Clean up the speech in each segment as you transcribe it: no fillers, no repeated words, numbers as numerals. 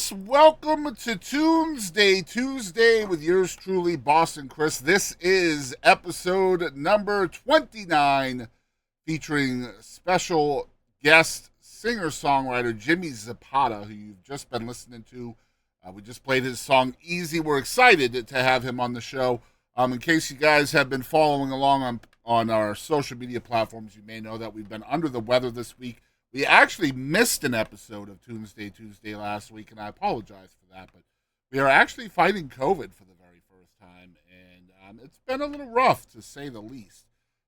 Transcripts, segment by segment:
Yes, welcome to Tunesday Tuesday with yours truly, Boston Chris. This is episode number 29, featuring special guest singer-songwriter Jimmy Zapata, who you've just been listening to. We just played his song Easy. We're excited to have him on the show. In case you guys have been following along on our social media platforms, you may know that we've been under the weather this week. We actually missed an episode of Tunesday Tuesday last week, and I apologize for that. But we are actually fighting COVID for the very first time, and it's been a little rough, to say the least.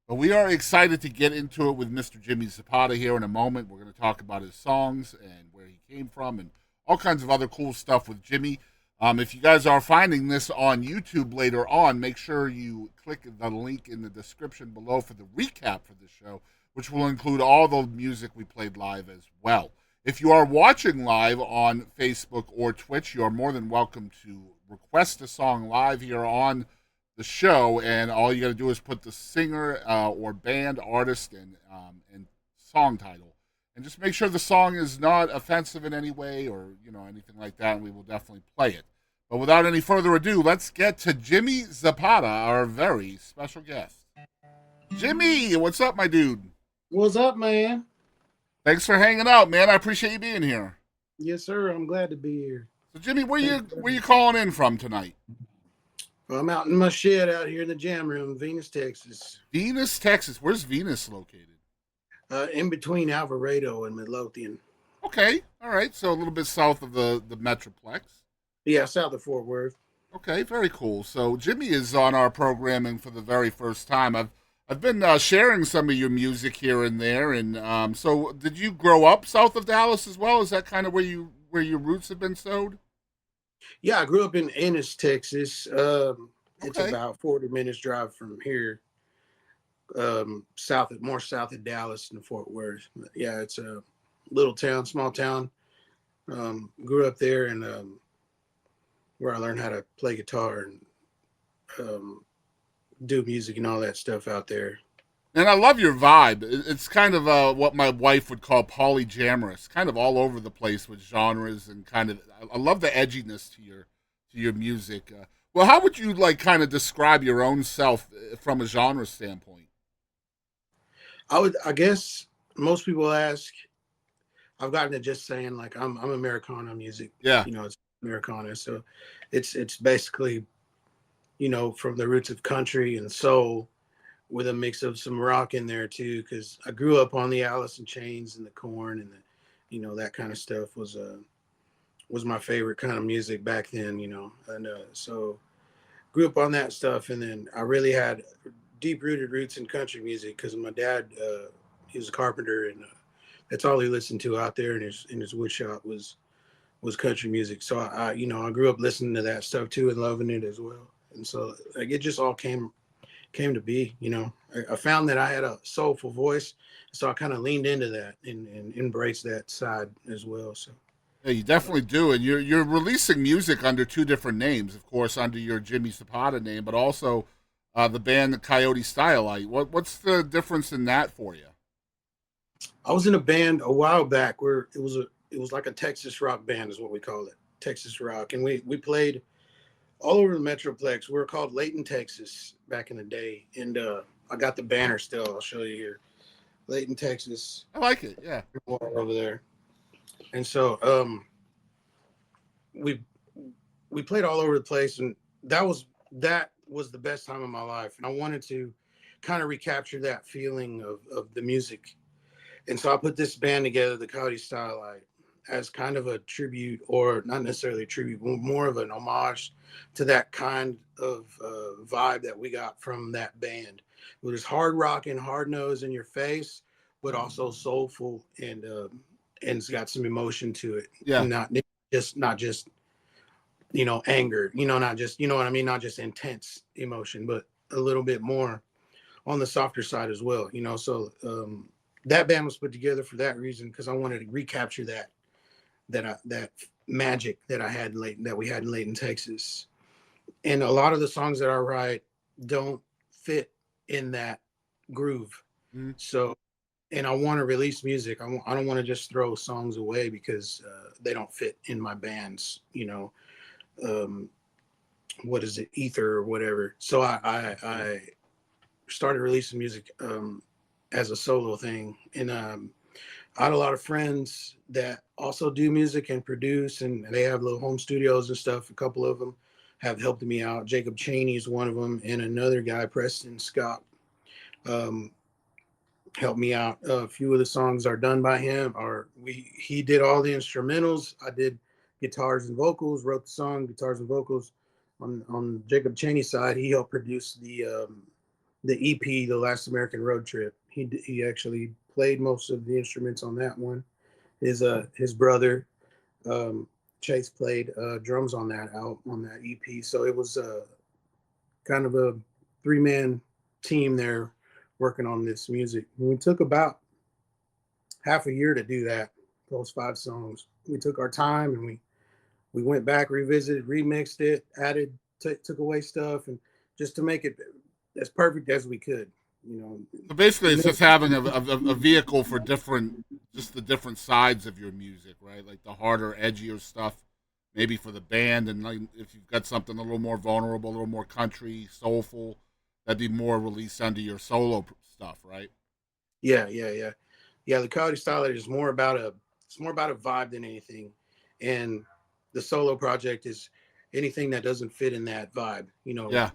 But we are excited to get into it with Mr. Jimmy Zapata here in a moment. We're going to talk about his songs and where he came from and all kinds of other cool stuff with Jimmy. If you guys are finding this on YouTube later on, make sure you click the link in the description below for the recap for the show, which will include all the music we played live as well. If you are watching live on Facebook or Twitch, you are more than welcome to request a song live here on the show, and all you got to do is put the singer or band, artist, and song title. And just make sure the song is not offensive in any way or anything like that, and we will definitely play it. But without any further ado, let's get to Jimmy Zapata, our very special guest. Jimmy, what's up, my dude? What's up, man? Thanks for hanging out, man. I appreciate you being here. Yes, sir. I'm glad to be here. So, Jimmy, where you calling in from tonight? Well, I'm out in my shed out here in the jam room, Venus, Texas. Venus, Texas. Where's Venus located? In between Alvarado and Midlothian. Okay, all right. So a little bit south of the Metroplex. Yeah, south of Fort Worth. Okay, very cool. So Jimmy is on our programming for the very first time. I've been sharing some of your music here and there, and so did you grow up south of Dallas as well? Is that kind of where your roots have been sowed? Yeah, I grew up in Ennis, Texas. It's Okay. about 40 minutes drive from here. More south of Dallas than Fort Worth. But yeah, it's a little town, small town. Grew up there, and where I learned how to play guitar and do music and all that stuff out there. And I love your vibe. It's kind of what my wife would call polyjamorous, kind of all over the place with genres and kind of. I love the edginess to your music. Well, how would you kind of describe your own self from a genre standpoint? I guess most people ask. I've gotten to just saying like I'm Americana music. Yeah. It's Americana, so it's basically from the roots of country and soul with a mix of some rock in there too, because I grew up on the Alice in Chains and the Corn and that kind of stuff was my favorite kind of music back then, and so grew up on that stuff. And then I really had deep rooted roots in country music because my dad, he was a carpenter, and that's all he listened to out there in his wood shop was country music. So I grew up listening to that stuff too and loving it as well. And so it just all came to be. I found that I had a soulful voice, so I kind of leaned into that and embraced that side as well. So Yeah, you definitely do, and you're releasing music under two different names, of course, under your Jimmy Zapata name, but also the band the Coyote Stylite. What's the difference in that for you? I was in a band a while back where it was like a Texas rock band is what we call it, Texas rock, and we played all over the Metroplex. We were called Layton, Texas back in the day, and I got the banner still. I'll show you here, Layton, Texas. I like it. Yeah. Over there. And so we played all over the place, and that was the best time of my life. And I wanted to kind of recapture that feeling of the music. And so I put this band together, the Coyote Stylite, as kind of a tribute, or not necessarily a tribute, but more of an homage to that kind of vibe that we got from that band. It was hard rocking, hard nose in your face, but also soulful and it's got some emotion to it. Yeah. Not just anger. Not just what I mean. Not just intense emotion, but a little bit more on the softer side as well. So that band was put together for that reason, because I wanted to recapture that magic that we had in Layton, Texas. And a lot of the songs that I write don't fit in that groove. Mm-hmm. So and I want to release music. I don't want to just throw songs away because they don't fit in my band's, um, what is it, ether or whatever. So I started releasing music as a solo thing, and I had a lot of friends that also do music and produce, and they have little home studios and stuff. A couple of them have helped me out. Jacob Cheney is one of them, and another guy, Preston Scott, um, helped me out. A few of the songs are done by him. He did all the instrumentals. I did guitars and vocals. Wrote the song, guitars and vocals. On Jacob Cheney's side, he helped produce the EP, The Last American Road Trip. He actually played most of the instruments on that one. His brother Chase played drums on that EP. So it was kind of a 3-man team there working on this music. And we took about half a year to do that. Those 5 songs. We took our time and we went back, revisited, remixed it, added, took away stuff, and just to make it as perfect as we could. So basically, it's just having a vehicle for just the different sides of your music, right? Like the harder, edgier stuff, maybe for the band, and like if you've got something a little more vulnerable, a little more country, soulful, that'd be more released under your solo stuff, right? Yeah. The Cowboy style is more about a vibe than anything, and the solo project is anything that doesn't fit in that vibe. Yeah.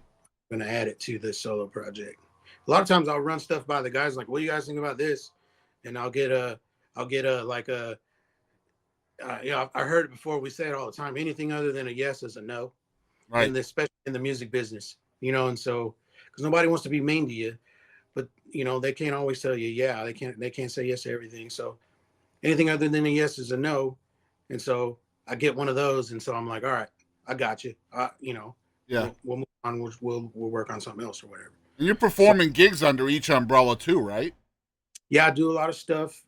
I'm gonna add it to the solo project. A lot of times I'll run stuff by the guys like, "What do you guys think about this?" And I'll get a like a I heard it before. We say it all the time. Anything other than a yes is a no, Right. especially in the music business. And so because nobody wants to be mean to you, but they can't always tell you yeah. They can't say yes to everything. So anything other than a yes is a no, and so I get one of those, and so I'm like, all right, I got you. Yeah. We'll move on. We'll work on something else or whatever. And you're So performing gigs under each umbrella too, right? yeah, I do a lot of stuff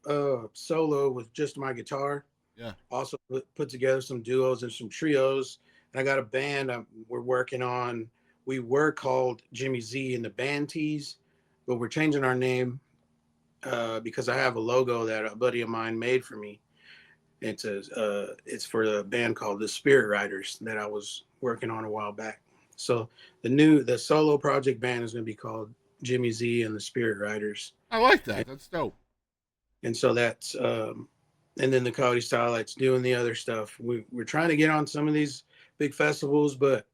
solo with just my guitar. Yeah. Also put together some duos and some trios. And I got a band we're working on. We were called Jimmy Z and the Band Tees, but we're changing our name because I have a logo that a buddy of mine made for me. It's for a band called the Spirit Riders that I was working on a while back. So the solo project band is going to be called Jimmy Z and the Spirit Riders. I like And, that. That's dope. and so that's and then the Cody Starlights doing the other stuff. We're trying to get on some of these big festivals, but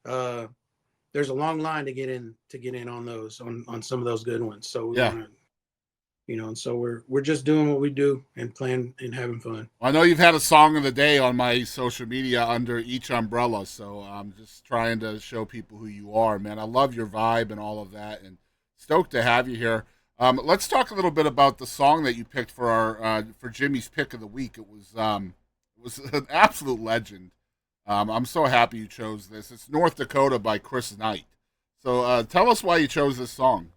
uh, there's a long line to get in on those on some of those good ones. So we Yeah. want to, and so we're just doing what we do and playing and having fun. I know you've had a song of the day on my social media under each umbrella, so I'm just trying to show people who you are, man. I love your vibe and all of that, and stoked to have you here. Let's talk a little bit about the song that you picked for our for Jimmy's pick of the week. It was an absolute legend. I'm so happy you chose this. It's North Dakota by Chris Knight. So tell us why you chose this song.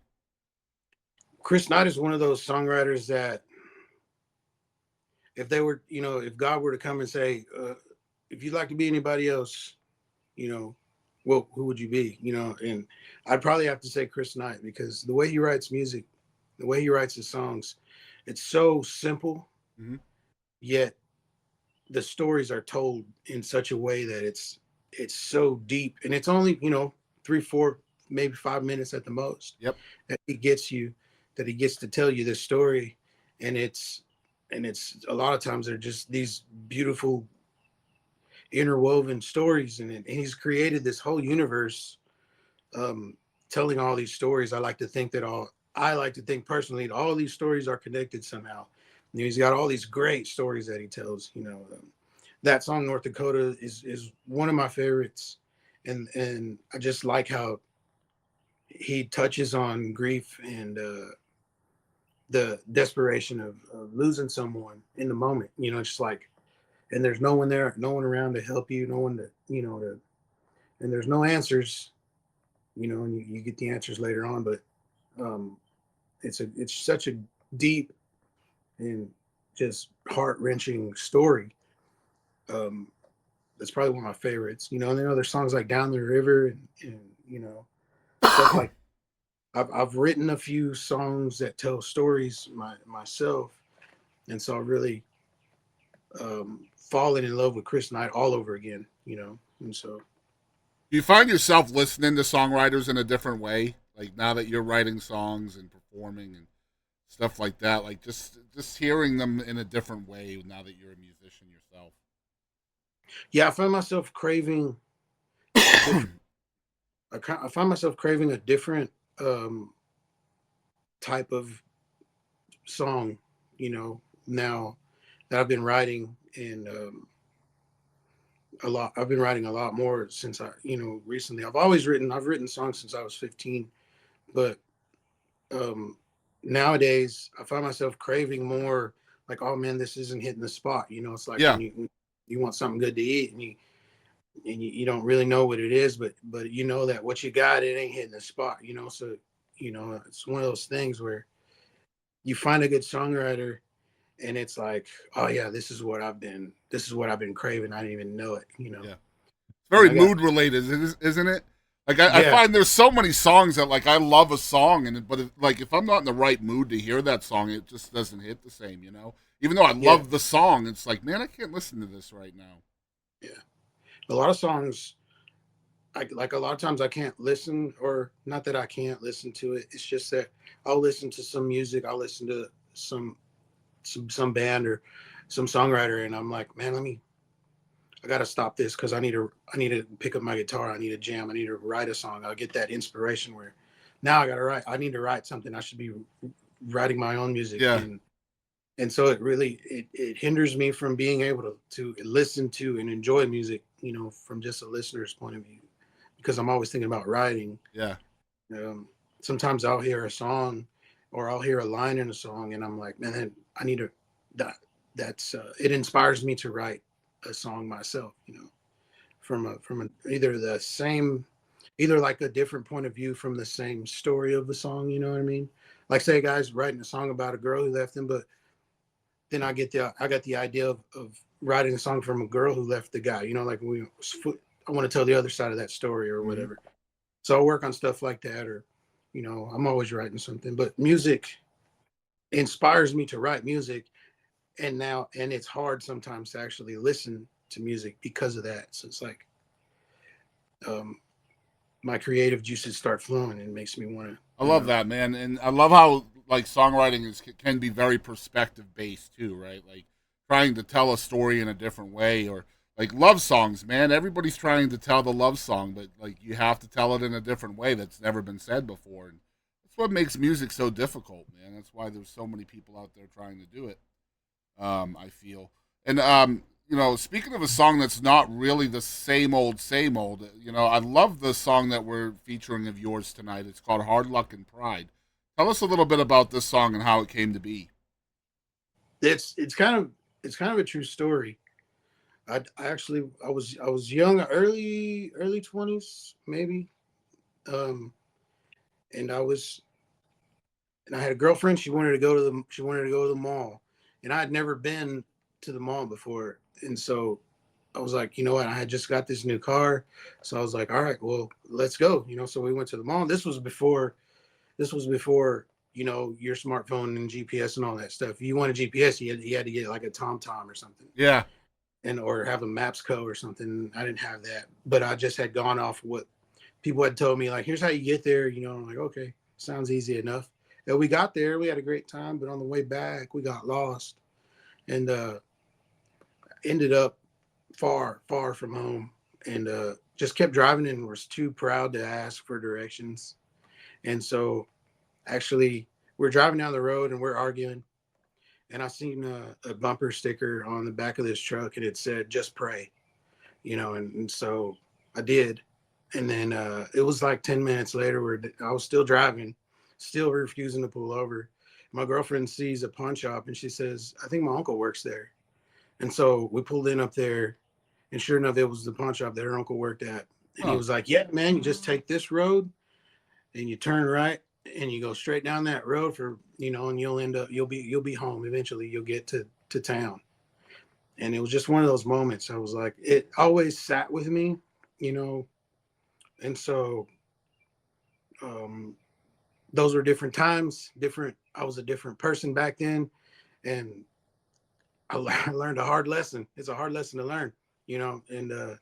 Chris Knight is one of those songwriters that if they were, if God were to come and say, if you'd like to be anybody else, well, who would you be? And I'd probably have to say Chris Knight because the way he writes music, the way he writes his songs, it's so simple, Mm-hmm. yet the stories are told in such a way that it's so deep, and it's only 3, 4, maybe 5 minutes at the most Yep. that he gets to tell you this story, and it's a lot of times they're just these beautiful interwoven stories, and he's created this whole universe telling all these stories. I like to think personally that all these stories are connected somehow. He's got all these great stories that he tells. That song North Dakota is one of my favorites, and I just like how he touches on grief and the desperation of losing someone in the moment. Just like, and there's no one there, no one around to help you, no one and there's no answers. And you get the answers later on, but um, it's such a deep and just heart wrenching story. Um, that's probably one of my favorites. And there are other songs like Down the River and stuff like. I've written a few songs that tell stories myself, and so I really fallen in love with Chris Knight all over again, you know. And so Do you find yourself listening to songwriters in a different way? Like now that you're writing songs and performing and stuff like that, like just hearing them in a different way now that you're a musician yourself. yeah, I find myself craving a different. I find myself craving a different um, type of song, you know, now that I've been writing and a lot. I've been writing a lot more since recently. I've written songs since I was 15, but um, nowadays I find myself craving more like, oh man, this isn't hitting the spot. You know, it's like Yeah, when you want something good to eat and you don't really know what it is, but you know that what you got, it ain't hitting the spot, you know. So, you know, it's one of those things where you find a good songwriter and it's like, oh yeah, this is what I've been craving. I didn't even know it, you know. yeah. It's And very I got mood related, isn't it? Like I yeah, find there's so many songs that like I love a song, but if I'm not in the right mood to hear that song, it just doesn't hit the same, you know. Even though I yeah, love the song, it's like, man, I can't listen to this right now. yeah. A lot of songs like a lot of times I can't listen, or not that I can't listen to it. It's just that I'll listen to some music, I'll listen to some band or some songwriter, and I'm like, man, I gotta stop this because I need to pick up my guitar, I need to jam, I need to write a song. I'll get that inspiration where now I need to write something. I should be writing my own music, Yeah, and so it hinders me from being able to listen to and enjoy music, you know, from just a listener's point of view, because I'm always thinking about writing. yeah. um, Sometimes I'll hear a song or I'll hear a line in a song and I'm like, man, I need to that that's it inspires me to write a song myself, you know, either the same, either like a different point of view from the same story of the song, you know what I mean? Like say a guy's writing a song about a girl who left him, but then I got the idea of writing a song from a girl who left the guy, you know, like I want to tell the other side of that story or Mm-hmm. whatever. So I work on stuff like that, or, you know, I'm always writing something. But music inspires me to write music, and it's hard sometimes to actually listen to music because of that. So it's like um, my creative juices start flowing, and it makes me want to, I you love know, that, man, and I love how like songwriting can be very perspective based too, right? Like trying to tell a story in a different way, or like love songs, man. Everybody's trying to tell the love song, but like you have to tell it in a different way that's never been said before, and that's what makes music so difficult, man. That's why there's so many people out there trying to do it. I feel, and speaking of a song that's not really the same old. I love the song that we're featuring of yours tonight. It's called "Hard Luck and Pride." Tell us a little bit about this song and how it came to be. it's kind of a true story. I actually I was young, early 20s maybe, um, and I had a girlfriend. She wanted to go to the mall, and I had never been to the mall before. And so I was like, you know what? I had just got this new car, so I was like, all right, well, let's go. You know, so we went to the mall. This was before, you know, your smartphone and GPS and all that stuff. If you wanted GPS, you had to get like a TomTom or something, Yeah, and or have a Maps Co or something. I didn't have that, but I just had gone off what people had told me, like, here's how you get there. You know, I'm like, okay, sounds easy enough. And we got there, we had a great time, but on the way back, we got lost and ended up far from home, and just kept driving and was too proud to ask for directions. And so, actually, we're driving down the road and we're arguing, and I seen a bumper sticker on the back of this truck, and it said, "Just pray," you know, and so I did. And then it was like 10 minutes later where I was still driving, still refusing to pull over. My girlfriend sees a pawn shop and she says, I think my uncle works there. And so we pulled in up there, and sure enough, it was the pawn shop that her uncle worked at. And he huh? was like, yeah, man, you just take this road and you turn right and you go straight down that road for, you know, and you'll be home. Eventually you'll get to town. And it was just one of those moments. I was like, it always sat with me, you know. And so um, those were different times, different. I was a different person back then, and I learned a hard lesson. It's a hard lesson to learn, and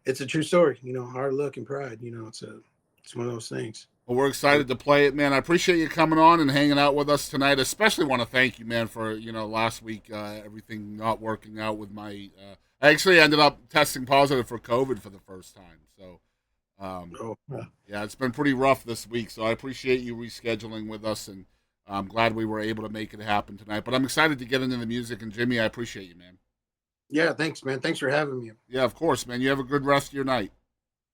it's a true story. Hard luck and pride. It's one of those things. Well, we're excited to play it, man. I appreciate you coming on and hanging out with us tonight. Especially want to thank you, man, for last week everything not working out with my. I actually ended up testing positive for COVID for the first time. So, yeah, it's been pretty rough this week. So I appreciate you rescheduling with us, and I'm glad we were able to make it happen tonight. But I'm excited to get into the music. And Jimmy, I appreciate you, man. Yeah, thanks, man. Thanks for having me. Yeah, of course, man. You have a good rest of your night.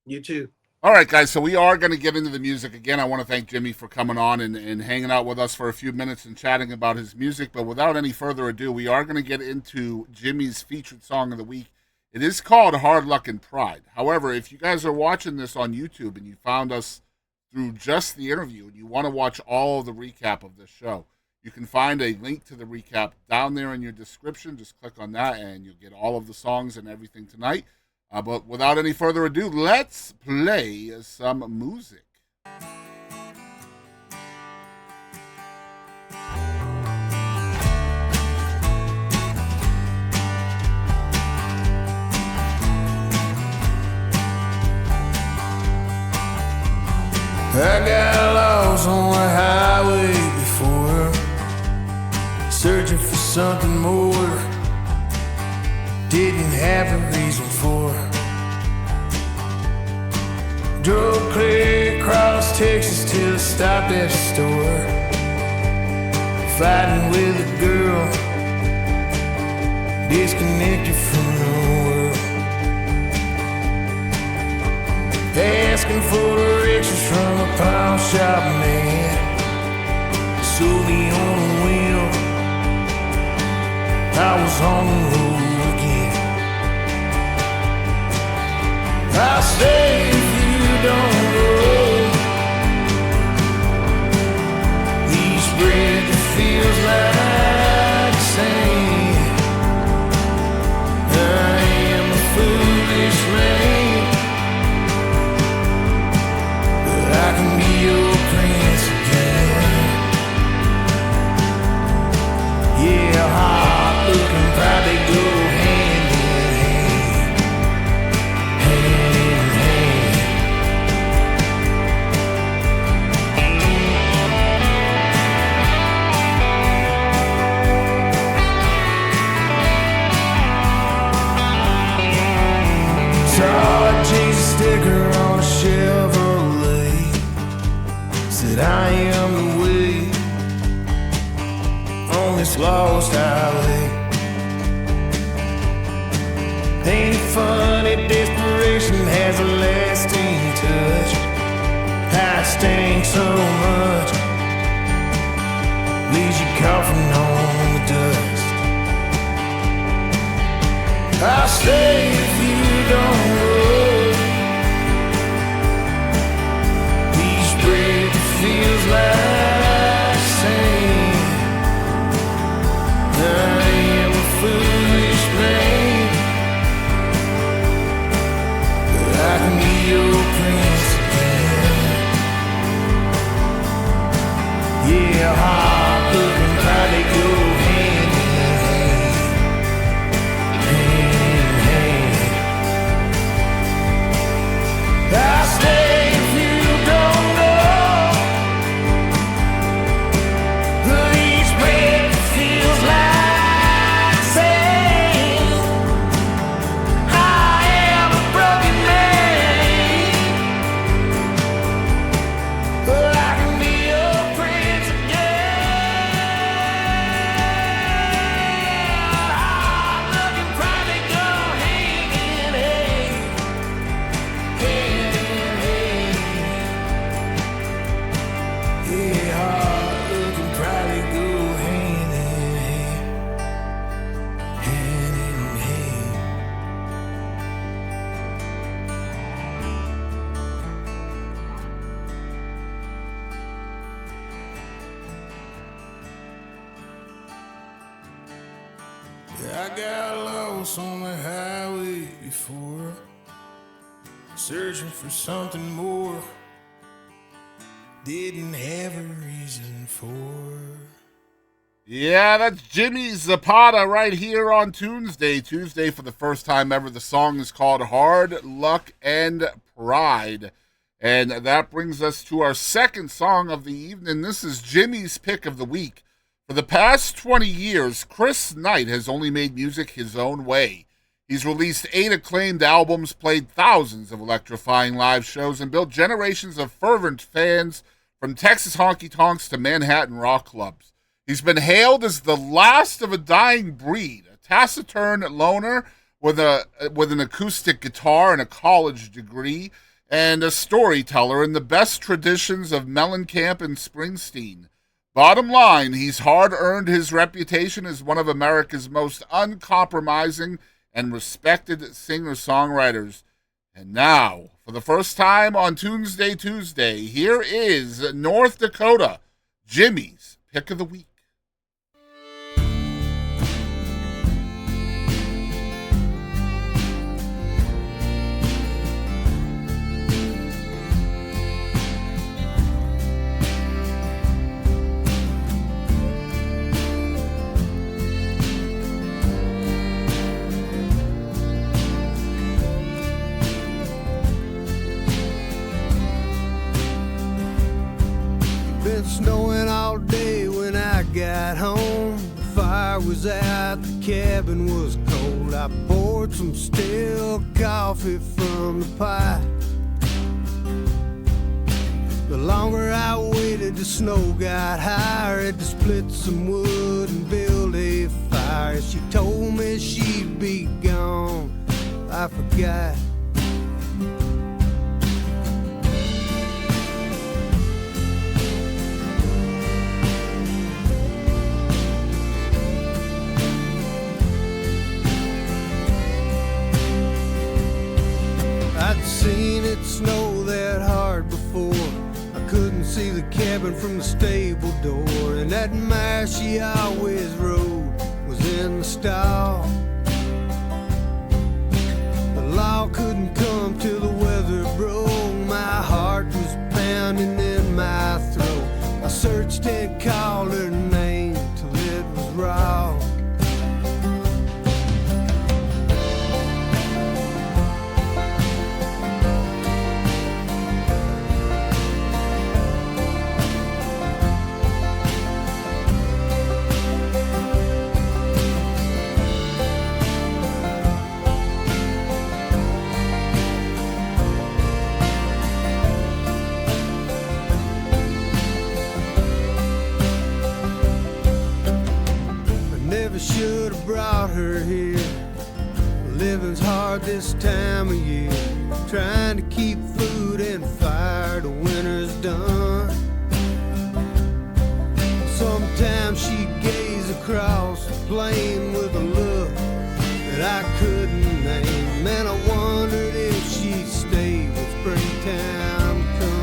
You too. All right, guys, so we are going to get into the music. Again, I want to thank Jimmy for coming on and hanging out with us for a few minutes and chatting about his music. But without any further ado, we are going to get into Jimmy's featured song of the week. It is called Hard Luck and Pride. However, if you guys are watching this on YouTube and you found us through just the interview and you want to watch all of the recap of this show, you can find a link to the recap down there in your description. Just click on that and you'll get all of the songs and everything tonight. But without any further ado, let's play some music. I got lost on the highway before, searching for something more. Didn't have a reason for. Drove clear across Texas till I stopped at a store, fighting with a girl, disconnected from the world, asking for directions from a pawn shop man. Sold me on a wheel, I was on the road. I'll stay if you don't go. These bridge feels like sand. I am a foolish man, but I can be your prince again. Yeah, hard looking, probably go hand in sticker on a Chevrolet said I am the way on this lost highway. Ain't it funny, desperation has a lasting touch. I stink so much, leaves you coughing on the dust. I'll stay if you don't go. Feels like sand. I am a foolish man, but I can be your prince again. Yeah, hard looking, probably go hand in hand. I'll stay if you don't go. I got lost on the highway before, searching for something more. didn't have a reason for. Yeah, that's Jimmy Zapata right here on Tunesday Tuesday for the first time ever. The song is called Hard Luck and Pride. And that brings us to our second song of the evening. This is Jimmy's pick of the week. For the past 20 years, Chris Knight has only made music his own way. He's released 8 acclaimed albums, played thousands of electrifying live shows, and built generations of fervent fans from Texas honky-tonks to Manhattan rock clubs. He's been hailed as the last of a dying breed, a taciturn loner with an acoustic guitar and a college degree, and a storyteller in the best traditions of Mellencamp and Springsteen. Bottom line, he's hard-earned his reputation as one of America's most uncompromising and respected singer-songwriters. And now, for the first time on Tunesday Tuesday, here is North Dakota, Jimmy's Pick of the Week. Snowing all day when I got home. The fire was out, the cabin was cold. I poured some stale coffee from the pipe. The longer I waited, the snow got higher. Had to split some wood and build a fire. She told me she'd be gone, I forgot. I'd seen it snow that hard before. I couldn't see the cabin from the stable door. And that mare she always rode was in the stall. The law couldn't come till the weather broke. My heart was pounding in my throat. I searched and called her name till it was raw. Should have brought her here. Living's hard this time of year. Trying to keep food and fire, the winter's done. Sometimes she'd gaze across the plain with a look that I couldn't name. Man, I wondered if she'd stay when springtime come.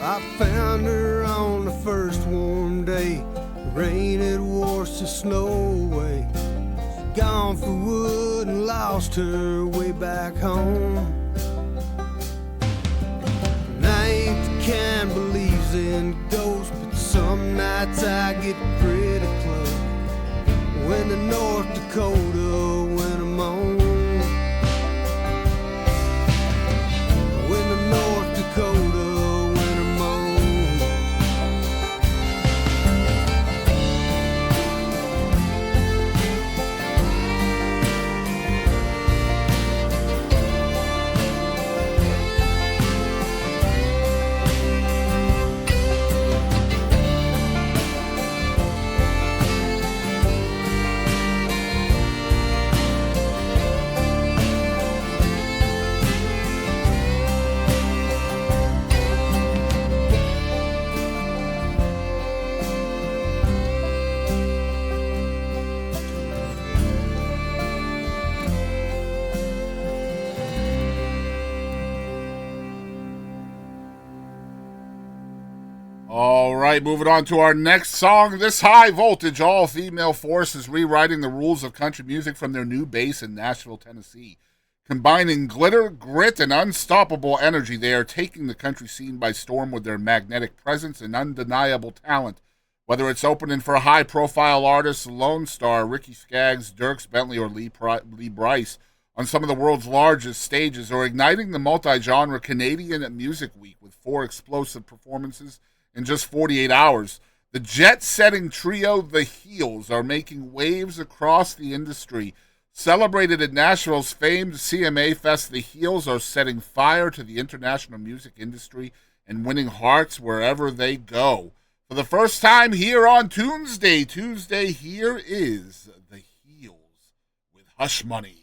I found her on the first warm day. The rain had washed the snow away. She'd gone for wood and lost her way back home. And I ain't the kind believes in ghosts, but some nights I get pretty close. When the North Dakota winter moan. When the North Dakota right, moving on to our next song. This high voltage all-female force is rewriting the rules of country music from their new base in Nashville, Tennessee. Combining glitter, grit, and unstoppable energy, they are taking the country scene by storm with their magnetic presence and undeniable talent. Whether it's opening for high-profile artists Lone Star, Ricky Skaggs, Dierks Bentley, or Lee Brice on some of the world's largest stages, or igniting the multi-genre Canadian Music Week with 4 explosive performances in just 48 hours, the jet-setting trio The Heels are making waves across the industry. Celebrated at Nashville's famed CMA Fest, The Heels are setting fire to the international music industry and winning hearts wherever they go. For the first time here on Tunesday Tuesday, here is The Heels with Hush Money.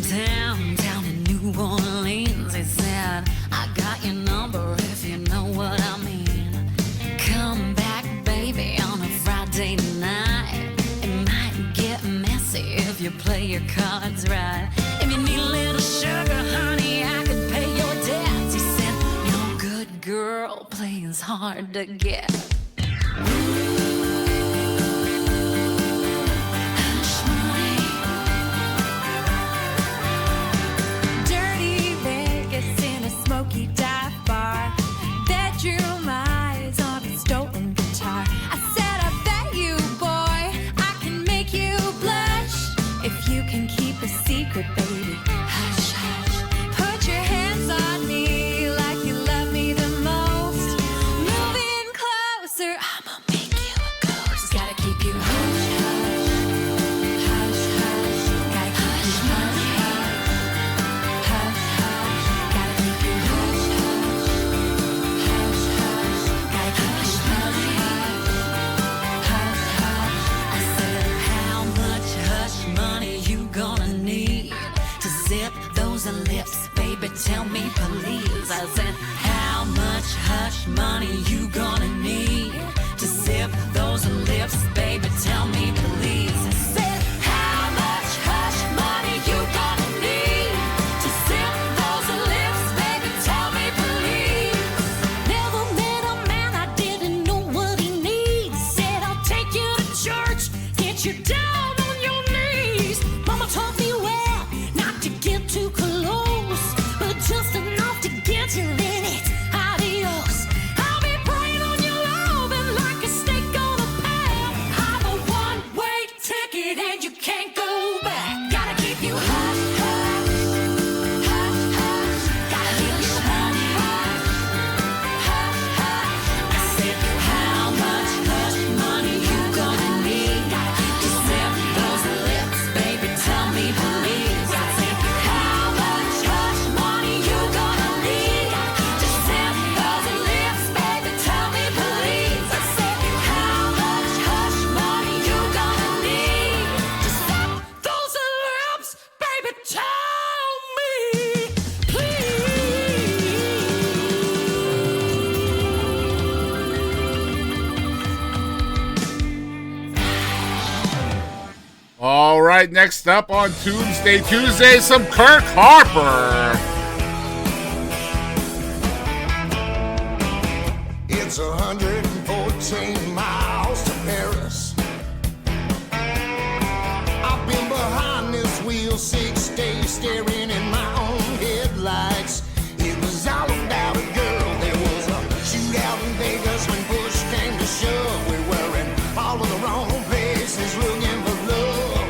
Down in New Orleans, he said, I got your number if you know what I mean. Come back, baby, on a Friday night. It might get messy if you play your cards right. If you need a little sugar, honey, I could pay your debts. He said, no good girl plays hard to get. Tell me please, I said, how much hush money you gonna need to zip those lips, baby, tell me please. I said, how much hush money you gonna need to zip those lips, baby, tell me please. Never met a man I didn't know what he needs. Said, I'll take you to church, get you down on your knees. Mama taught me well not to get too close, just enough to get you in it. Adios. I'll be praying on your love and like a snake on a path. I'm a one-way ticket and you can't go back. Gotta keep you hot, hot, hot, hot. Gotta keep you hot, hot, hot, hot. I said, how much hush money you gonna need to zip those lips, baby? Tell me please. I said, how much hush money you gonna need to zip those lips, baby? Tell me please. I said, how much hush money you gonna need to zip those lips, baby? Tell me please. All right, next up on Tuesday Tuesday, some Kirk Harper. It's 114 miles to Paris. I've been behind this wheel 6 days, staring in my own headlights. It was all about a girl. There was a shootout in Vegas when push came to shove. We were in all of the wrong places looking for love.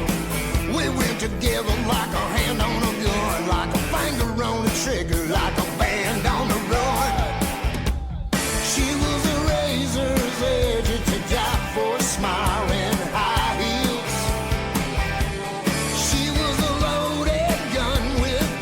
We went together like a hand on a gun, like a finger on the trigger, like a band on the run. She was a razor's edge to die for, a smile and high heels. She was a loaded gun with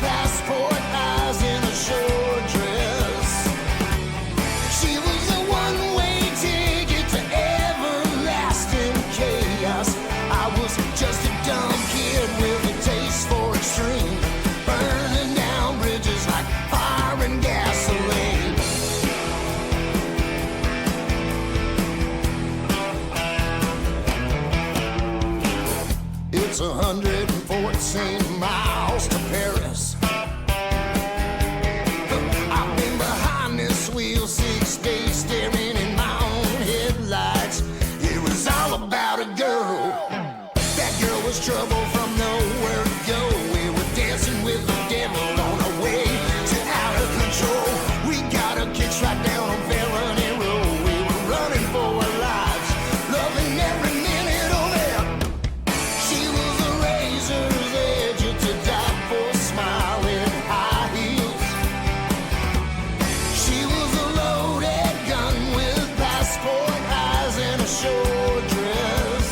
it's 114 miles to Paris. I've been behind this wheel 6 days, staring in my own headlights. It was all about a girl. That girl was trouble from nowhere to go. We were dancing with the devil on our way to out of control. We got our kicks right down on Felony Road. We were running for our lives, loving every minute of it. She was a razor's edge to die for, smiling high heels. She was a loaded gun with passport eyes and a short dress.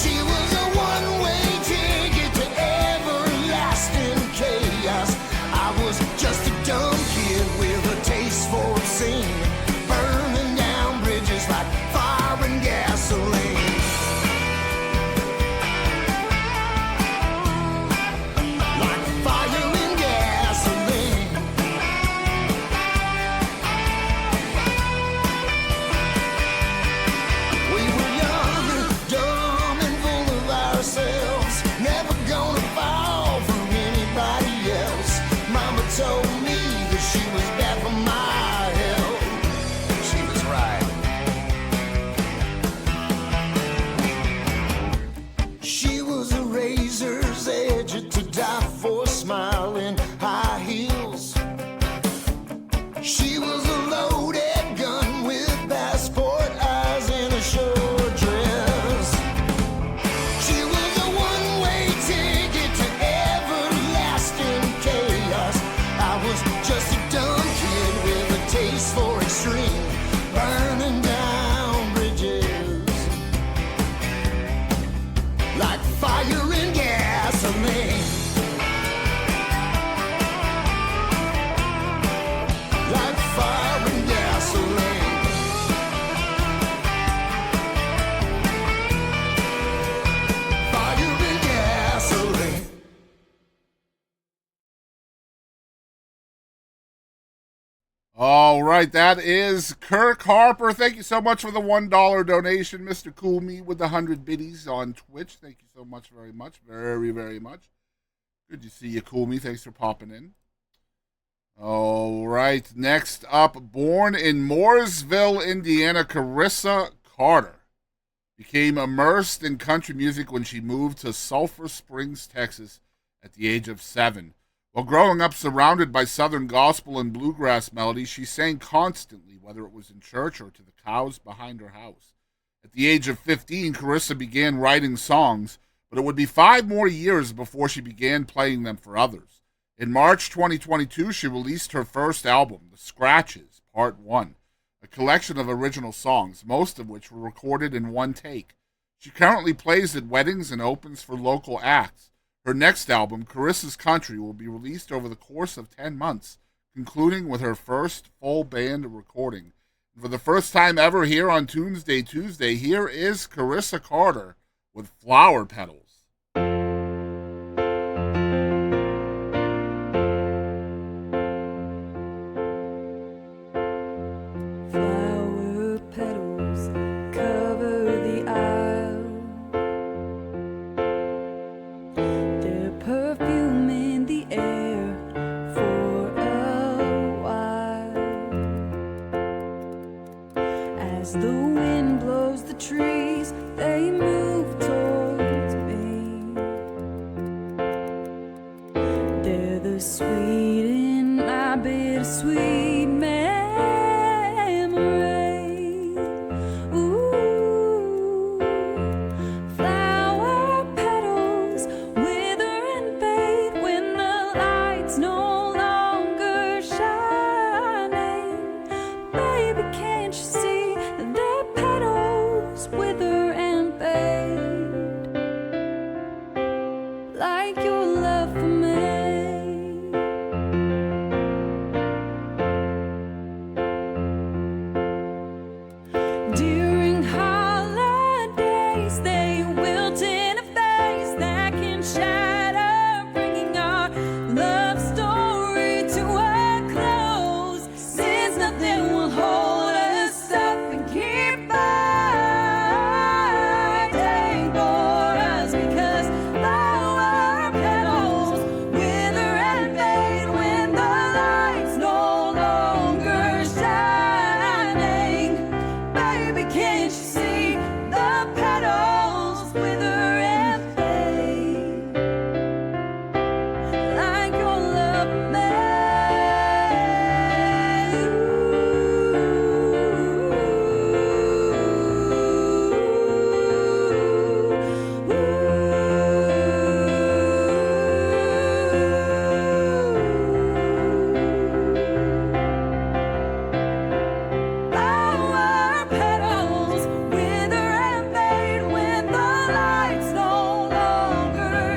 She was a one-way ticket to everlasting chaos. I was just a dumb kid with a taste for obscene, burning down bridges like fire and gasoline. Like fire and gasoline. We were young, dumb, and full of ourselves. Never gonna fall for anybody else. Mama told me that she was bad for my health. She was right. She was a razor's edge to die for, smiling high heels. She was a loaded gun with passport eyes and a short dress. She was a one-way ticket to everlasting chaos. I was just a dumb kid with a taste for extreme, burning down bridges like fire and gasoline. Like fire and gasoline. Fire and gasoline. All right, that is Kirk Harper. Thank you so much for the $1 donation, Mr. Cool Me with the 100 biddies on Twitch. Thank you so much, very much, very, very much. Good to see you, Cool Me. Thanks for popping in. All right, next up, born in Mooresville, Indiana, Carissa Carter became immersed in country music when she moved to Sulphur Springs, Texas, at the age of 7. While growing up surrounded by Southern gospel and bluegrass melodies, she sang constantly, whether it was in church or to the cows behind her house. At the age of 15, Carissa began writing songs, but it would be 5 more years before she began playing them for others. In March 2022, she released her first album, The Scratches, Part 1, a collection of original songs, most of which were recorded in one take. She currently plays at weddings and opens for local acts. Her next album, Carissa's Country, will be released over the course of 10 months, concluding with her first full band recording. For the first time ever here on Tunesday Tuesday, here is Carissa Carter with Flower Petals. Flower petals cover the aisle. Their perfume in the air for a while. As the wind blows the trees, they move towards me. They're the sweet in my bittersweet memory. Ooh, flower petals wither and fade when the light's no longer shining. Baby, can't you see that their petals wither and fade like your love for me?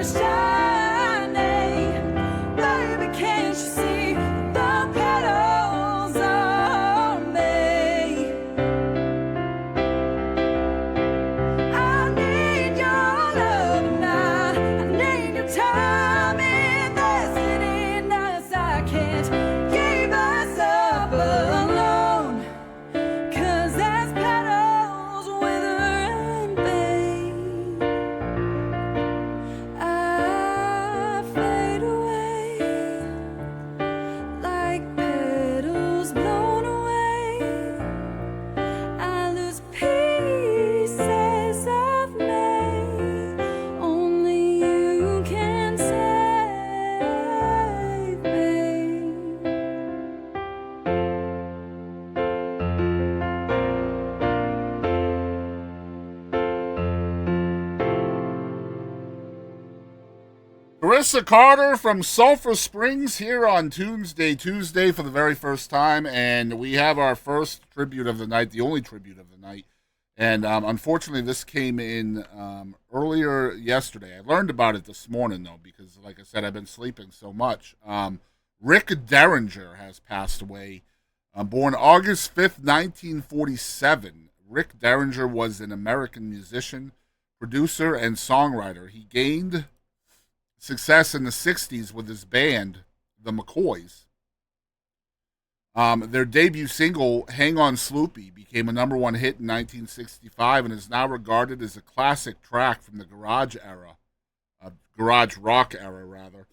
stars shining. Baby, can't you see the petals on me? I need your love tonight. I need your time in this city nights. I can't keep us up alone. 'Cause as petals wither and fade, I fade away like petals blown away. I lose pieces of me. Only you can save me. Carissa Carter from Sulphur Springs here on Tunesday Tuesday for the very first time, and we have our first tribute of the night, the only tribute of the night. And unfortunately, this came in earlier yesterday. I learned about it this morning, though, because, like I said, I've been sleeping so much. Rick Derringer has passed away. Born August 5th, 1947, Rick Derringer was an American musician, producer, and songwriter. He gained success in the 60s with his band, the McCoys. Their debut single, Hang On Sloopy, became a #1 hit in 1965 and is now regarded as a classic track from the garage rock era, rather.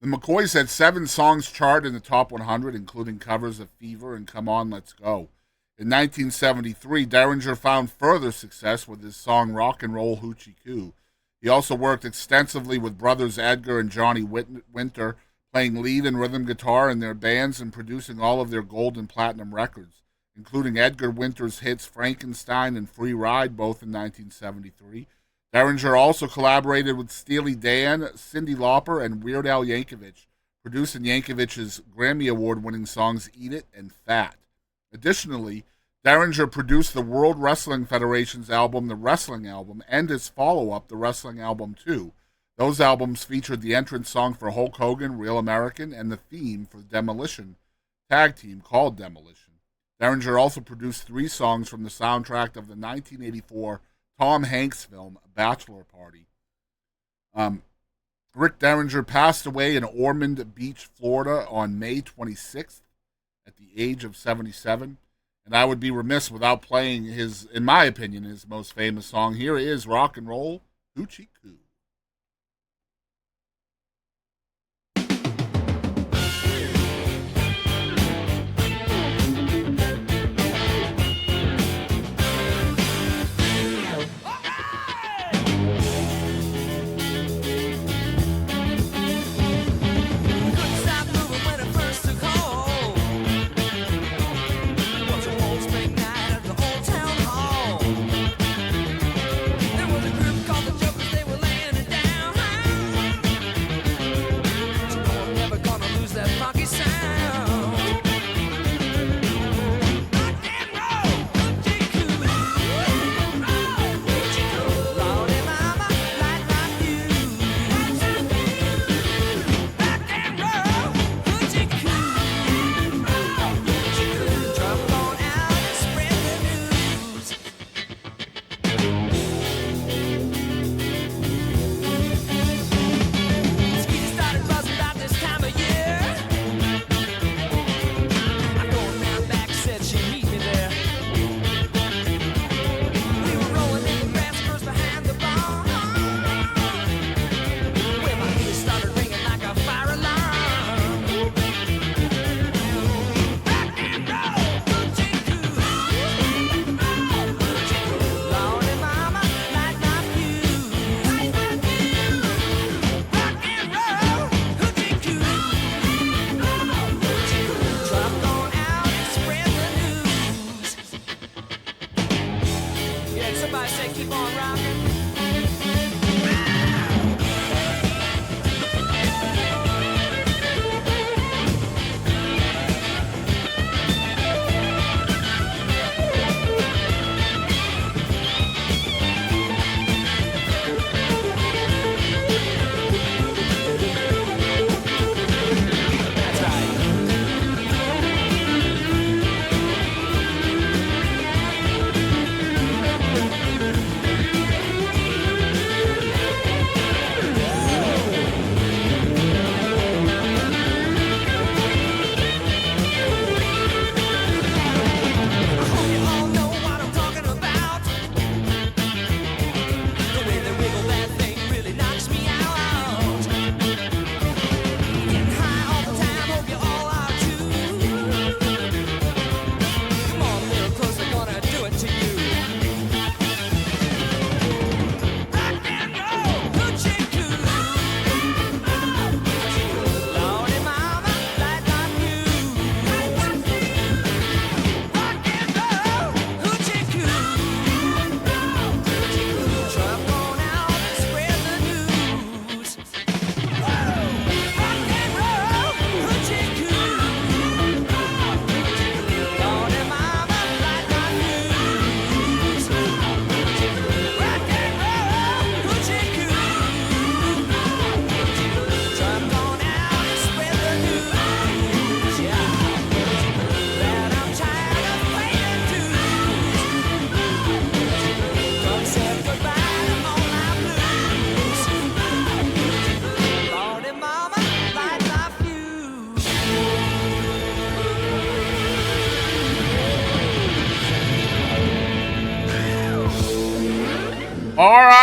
The McCoys had 7 songs charted in the top 100, including covers of Fever and Come On, Let's Go. In 1973, Derringer found further success with his song Rock and Roll Hoochie Coo. He also worked extensively with brothers Edgar and Johnny Winter, playing lead and rhythm guitar in their bands and producing all of their gold and platinum records, including Edgar Winter's hits Frankenstein and Free Ride, both in 1973. Derringer also collaborated with Steely Dan, Cyndi Lauper, and Weird Al Yankovic, producing Yankovic's Grammy Award-winning songs Eat It and Fat. Additionally, Derringer produced the World Wrestling Federation's album, The Wrestling Album, and its follow-up, The Wrestling Album 2. Those albums featured the entrance song for Hulk Hogan, Real American, and the theme for the Demolition tag team called Demolition. Derringer also produced 3 songs from the soundtrack of the 1984 Tom Hanks film, Bachelor Party. Rick Derringer passed away in Ormond Beach, Florida on May 26th at the age of 77. And I would be remiss without playing his, in my opinion, his most famous song. Here is Rock and Roll Hoochie Coo. There was a group called the Jokers, they were laying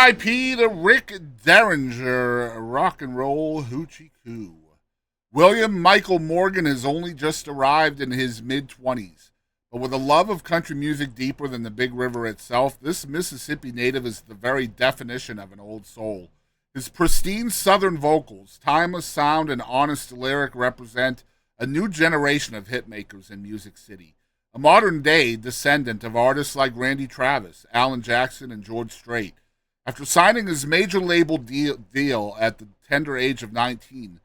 R.I.P. to Rick Derringer, rock and roll hoochie coo. William Michael Morgan has only just arrived in his mid-20s, but with a love of country music deeper than the Big River itself, this Mississippi native is the very definition of an old soul. His pristine southern vocals, timeless sound, and honest lyric represent a new generation of hitmakers in Music City, a modern-day descendant of artists like Randy Travis, Alan Jackson, and George Strait. After signing his major label deal at the tender age of 19,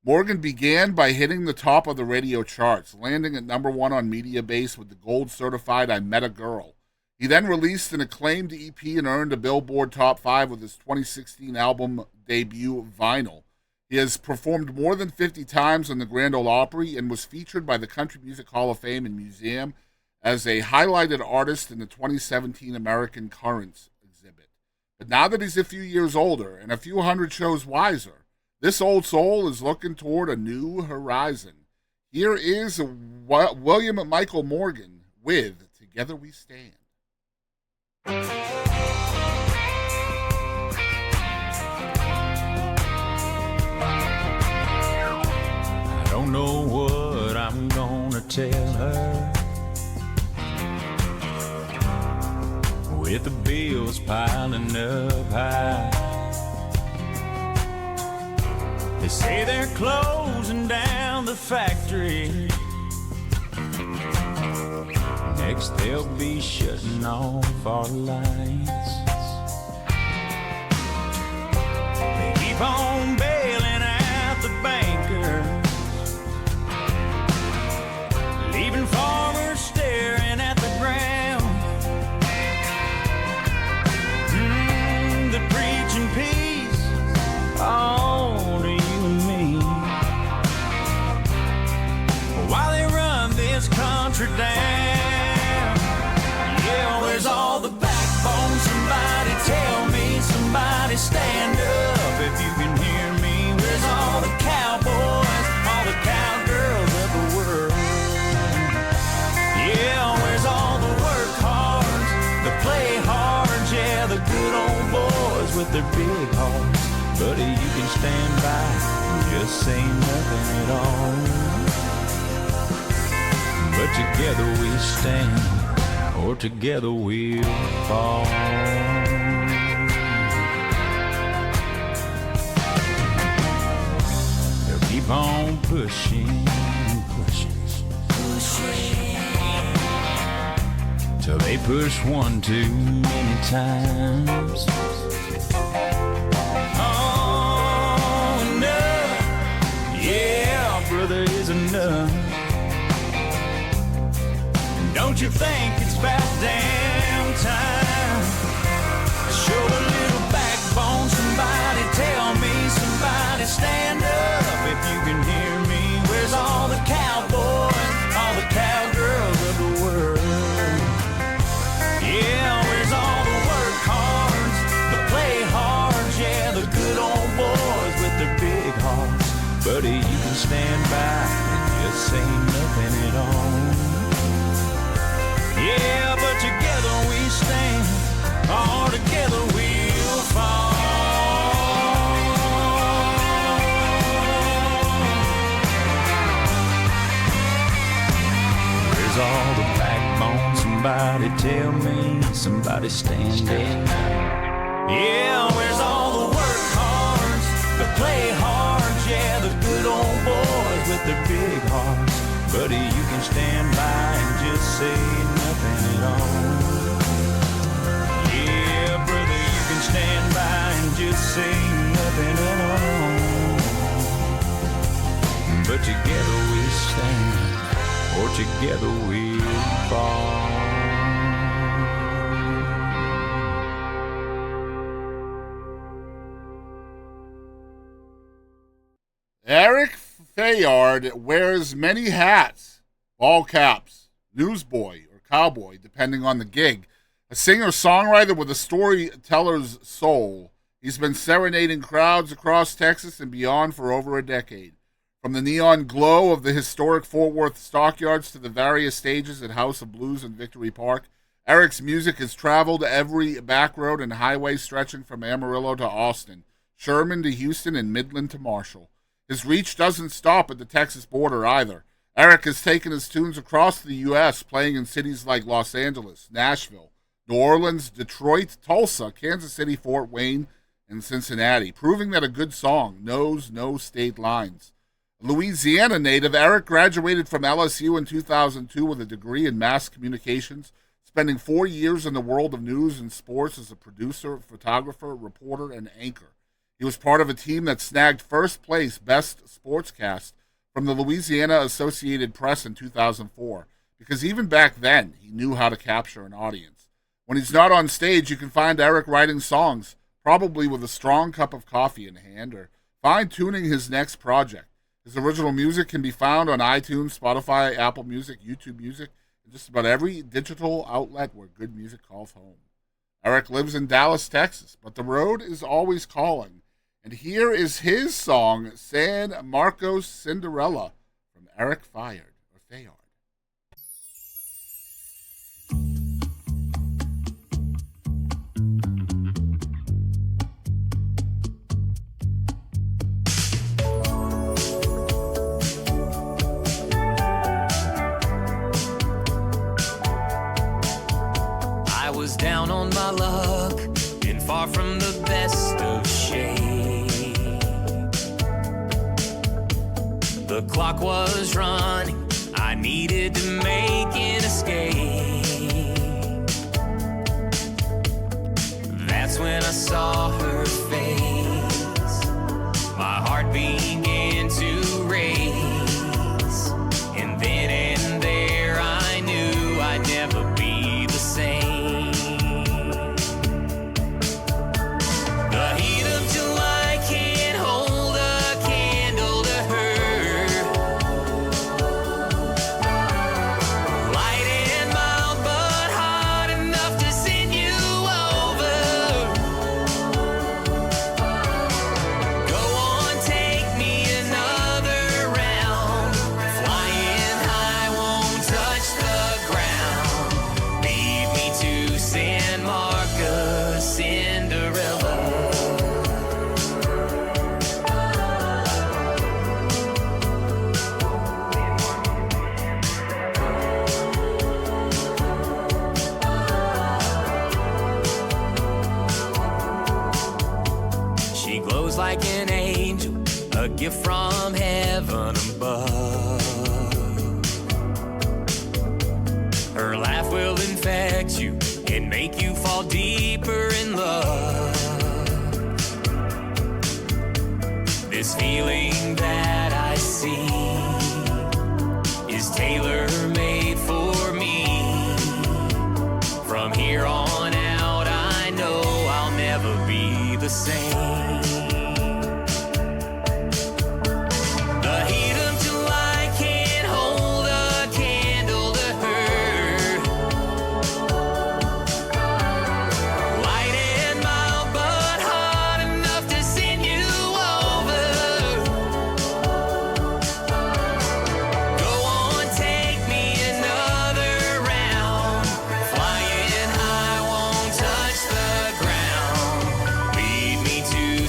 Morgan began by hitting the top of the radio charts, landing at number 1 on Media Base with the gold-certified I Met a Girl. He then released an acclaimed EP and earned a Billboard Top 5 with his 2016 album debut, Vinyl. He has performed more than 50 times on the Grand Ole Opry and was featured by the Country Music Hall of Fame and Museum as a highlighted artist in the 2017 American Currents exhibit. But now that he's a few years older and a few hundred shows wiser, this old soul is looking toward a new horizon. Here is William Michael Morgan with Together We Stand. I don't know what I'm gonna tell her with the bills piling up high. They say they're closing down the factory. Next they'll be shutting off our lights. They keep on bailing out the bankers, leaving farmers staring at the ground. They're preaching peace all to you and me, while they run this country down. Where's all the backbone? Somebody tell me, somebody stand up if you can hear me. Where's all the cowboys, all the cowgirls of the world? Yeah, where's all the work hards, the play hards, yeah, the good old boys with their big hearts? Buddy, you can stand by and just say nothing at all. But together we stand, or together we'll fall. They'll keep on pushing, till they push one too many times. Oh, enough, yeah, brother, is enough. Don't you think it's about damn time? Show a little backbone, somebody tell me, somebody stand up if you can hear me. Where's all the cowboys, all the cowgirls of the world? Yeah, where's all the work hards, the play hards, yeah, the good old boys with their big hearts? Buddy, you can stand by and just say nothing at all. Yeah, but together we stand, or together we'll fall. Where's all the backbone? Somebody tell me, somebody stand up. Yeah, where's all the work hards, the play hards, yeah, the good old boys with their big hearts? Buddy, you can stand by and just say nothing at all. Yeah, brother, you can stand by and just say nothing at all. But together we stand, or together we'll fall. Erick Fayard wears many hats: ball caps, newsboy, or cowboy, depending on the gig. A singer-songwriter with a storyteller's soul, he's been serenading crowds across Texas and beyond for over a decade. From the neon glow of the historic Fort Worth Stockyards to the various stages at House of Blues and Victory Park, Erick's music has traveled every back road and highway stretching from Amarillo to Austin, Sherman to Houston, and Midland to Marshall. His reach doesn't stop at the Texas border either. Erick has taken his tunes across the U.S., playing in cities like Los Angeles, Nashville, New Orleans, Detroit, Tulsa, Kansas City, Fort Wayne, and Cincinnati, proving that a good song knows no state lines. Louisiana native, Erick graduated from LSU in 2002 with a degree in mass communications, spending 4 years in the world of news and sports as a producer, photographer, reporter, and anchor. He was part of a team that snagged first place Best Sportscast from the Louisiana Associated Press in 2004, because even back then, he knew how to capture an audience. When he's not on stage, you can find Erick writing songs, probably with a strong cup of coffee in hand, or fine-tuning his next project. His original music can be found on iTunes, Spotify, Apple Music, YouTube Music, and just about every digital outlet where good music calls home. Erick lives in Dallas, Texas, but the road is always calling. And here is his song, San Marcos Cinderella, from Erick Fayard. I was down on my luck and far from the best of shape. The clock was running, I needed to make an escape. That's when I saw her face. My heart began to race. And then and there I knew I'd never be the same. The heat of July can't hold a candle to her. Light and mild, but hot enough to send you over. Go on, take me another round. Flying high won't touch the ground. Lead me to San Marcos, Cinderella. She glows like an angel, a gift from heaven above. Her laugh will infect you and make you fall deeper in love. This feeling that I see is tailor-made for me. From here on out, I know I'll never be the same. The heat of July can't hold a candle to her. Light and mild, but hot enough to send you over. Go on, take me another round. Flying high won't touch the ground. Lead me to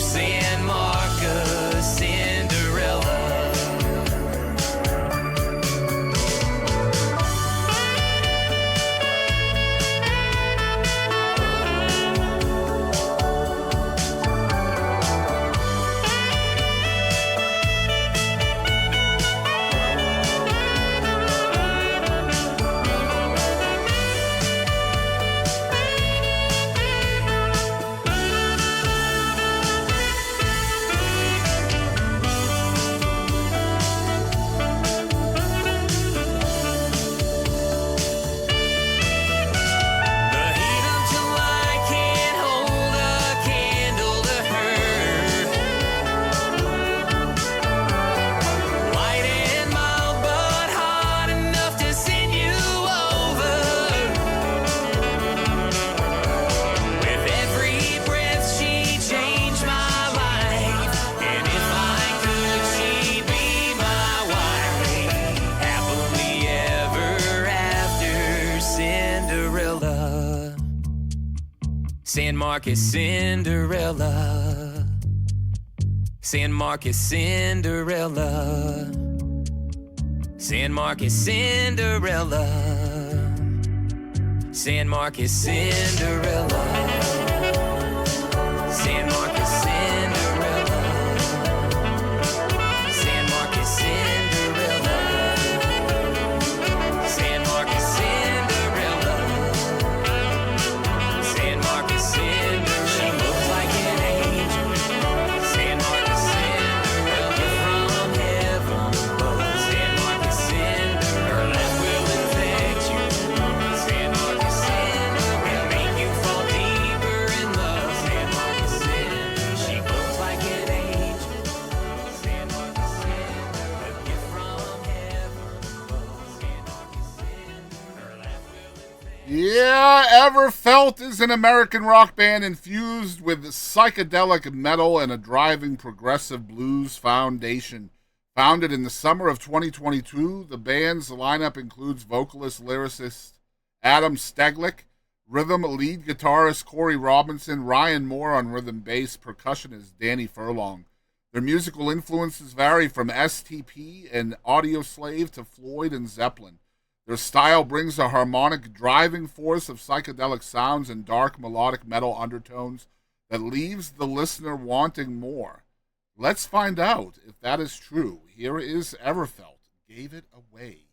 San Marcos Cinderella. San Marcos Cinderella. San Marcos Cinderella. San Marcos Cinderella. San Marcos Cinderella. San Marcos Cinderella. San Marcos Cinderella. San Marcos Cinderella. She looks like an angel. San Marcos Cinderella. You're from heaven above. San Marcos Cinderella. Her laugh will infect you. San Marcos Cinderella. And make you fall deeper in love. San Marcos Cinderella. She looks like an angel. San Marcos Cinderella. You're from heaven above. San Marcos Cinderella. Her laugh will infect you. Yeah, EverFelt is an American rock band infused with psychedelic metal and a driving progressive blues foundation. Founded in the summer of 2022, the band's lineup includes vocalist-lyricist Adam Steglick, rhythm lead guitarist Corey Robinson, Ryan Moore on rhythm bass, percussionist Dani Furlong. Their musical influences vary from STP and Audioslave to Floyd and Zeppelin. Their style brings a harmonic driving force of psychedelic sounds and dark melodic metal undertones that leaves the listener wanting more. Let's find out if that is true. Here is EverFelt, Gave It Away.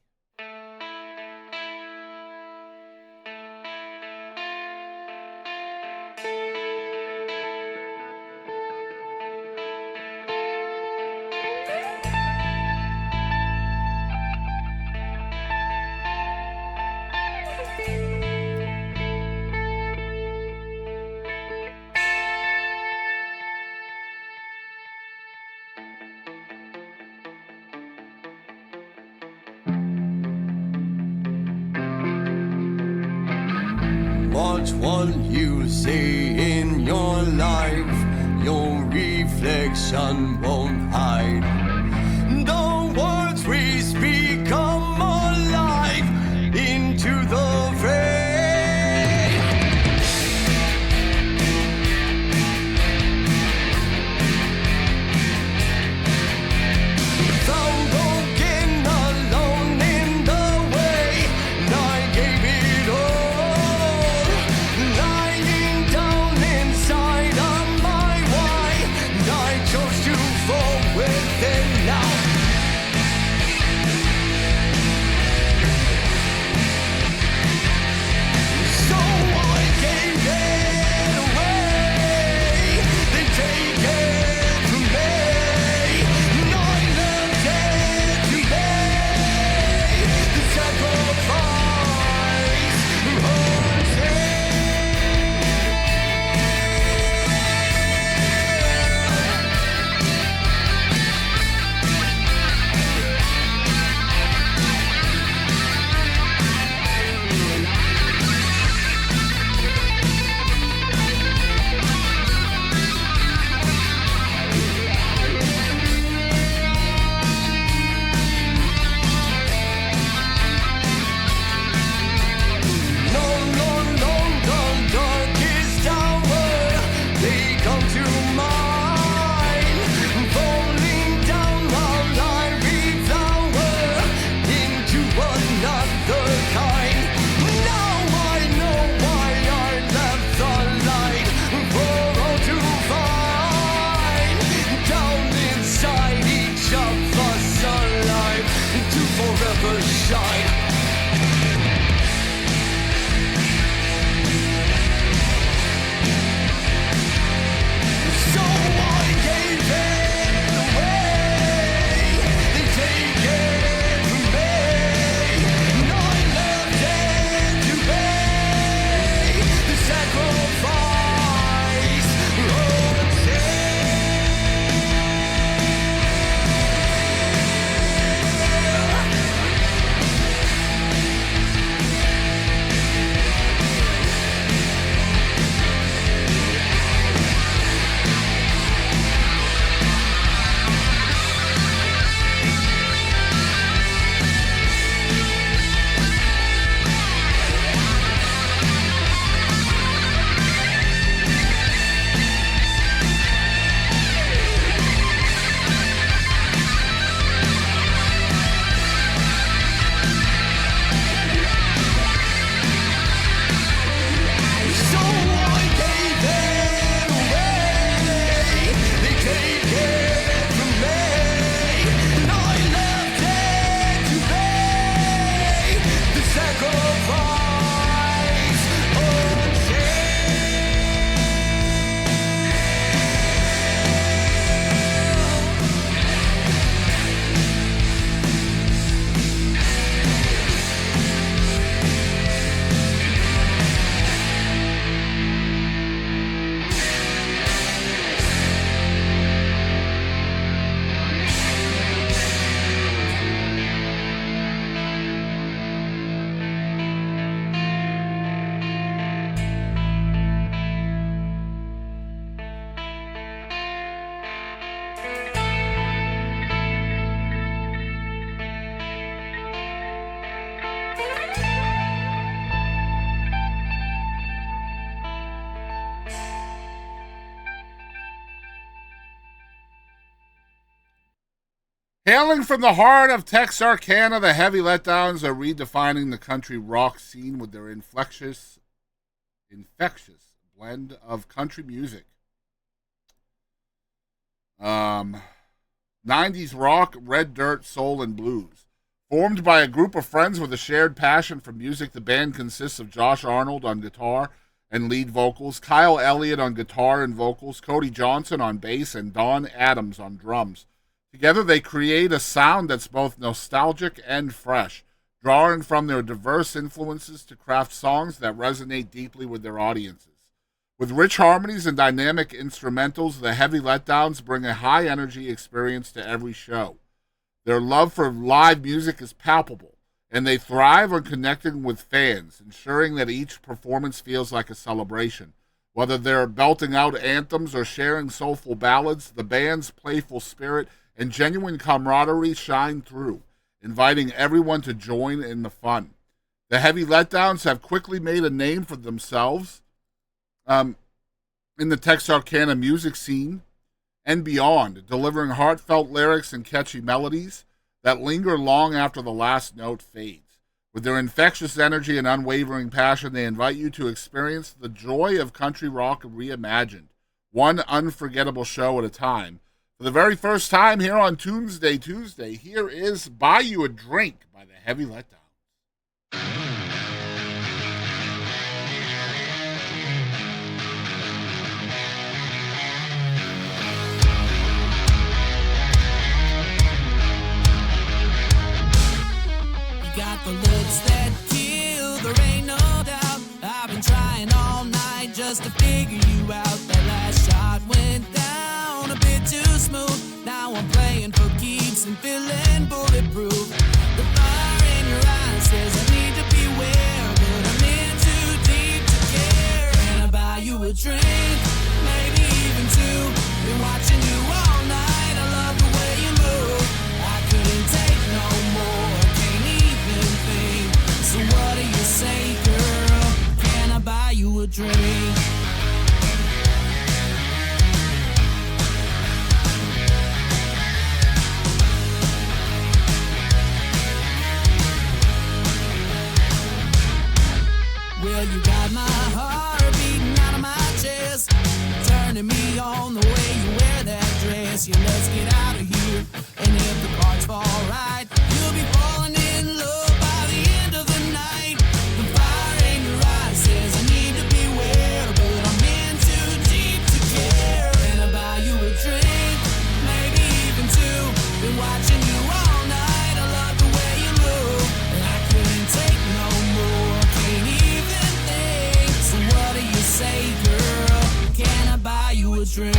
What will you see in your life? Your reflection won't hide. The words we speak come alive into the fray. Found broken alone in the way, and I gave it all. Lying down inside of my why, and I chose to fall within Hailing from the heart of Texarkana, the Heavy Letdowns are redefining the country rock scene with their infectious blend of country music. 90s rock, red dirt, soul, and blues. Formed by a group of friends with a shared passion for music, the band consists of Josh Arnold on guitar and lead vocals, Kyle Elliott on guitar and vocals, Cody Johnson on bass, and Don Adams on drums. Together, they create a sound that's both nostalgic and fresh, drawing from their diverse influences to craft songs that resonate deeply with their audiences. With rich harmonies and dynamic instrumentals, the Heavy Letdowns bring a high-energy experience to every show. Their love for live music is palpable, and they thrive on connecting with fans, ensuring that each performance feels like a celebration. Whether they're belting out anthems or sharing soulful ballads, the band's playful spirit and genuine camaraderie shine through, inviting everyone to join in the fun. The Heavy Letdowns have quickly made a name for themselves in the Texarkana music scene and beyond, delivering heartfelt lyrics and catchy melodies that linger long after the last note fades. With their infectious energy and unwavering passion, they invite you to experience the joy of country rock reimagined, one unforgettable show at a time. For the very first time here on Tunesday Tuesday, here is Buy You a Drink by the Heavy Letdowns. Got the looks that kill, there ain't no doubt. I've been trying all night just to figure you out. That last shot went down a bit too smooth. Now I'm playing for keeps and feeling bulletproof. The fire in your eyes says I need to beware, but I'm in too deep to care. Can I buy you a drink? Maybe even two. Been watching you all night, I love the way you move. I couldn't take no more. So what do you say, girl? Can I buy you a drink? Well, you got my heart beating out of my chest, turning me on the way you wear that dress. Yeah, let's get out of here, and if the cards fall right, you'll be falling in love. Watching you all night, I love the way you move, and I couldn't take no more, can't even think. So what do you say, girl? Can I buy you a drink?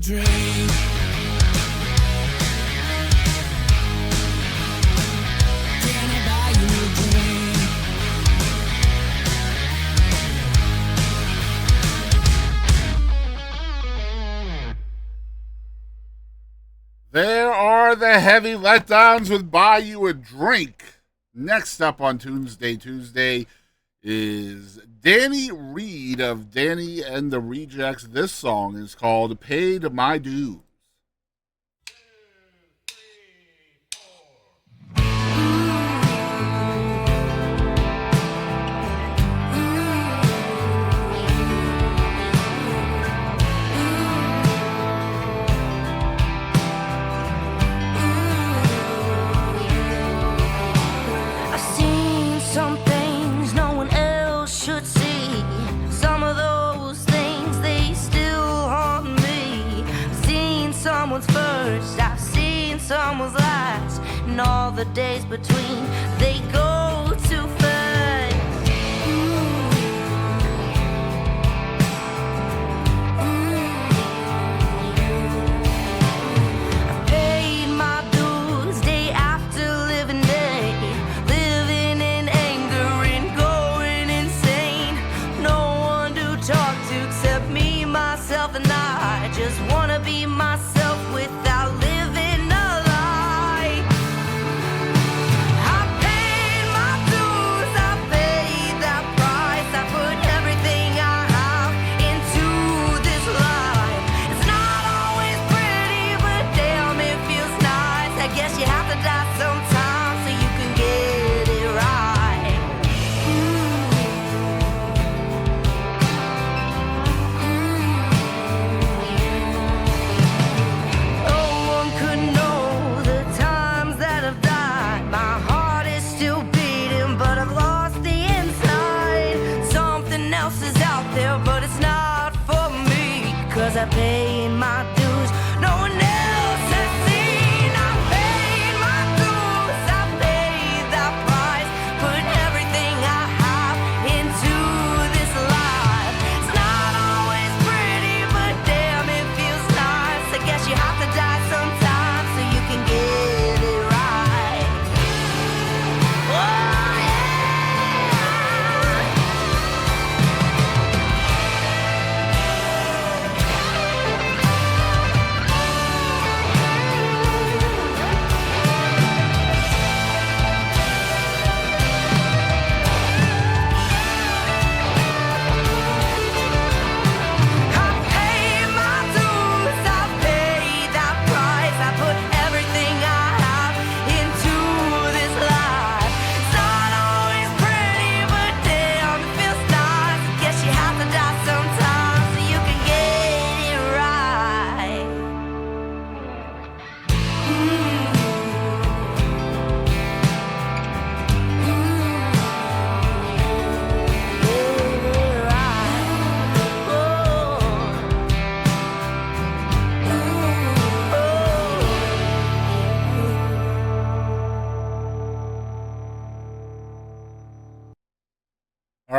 Drink. Can I buy you a drink? There are the Heavy Letdowns with Buy You a Drink. Next up on Tunesday Tuesday is Dani Reed of Dani and the Rejects. This song is called Paid My Dues. I've seen some things no one else should see. Some of those things, they still haunt me. I've seen someone's first, I've seen someone's last, and all the days between, they go too fast.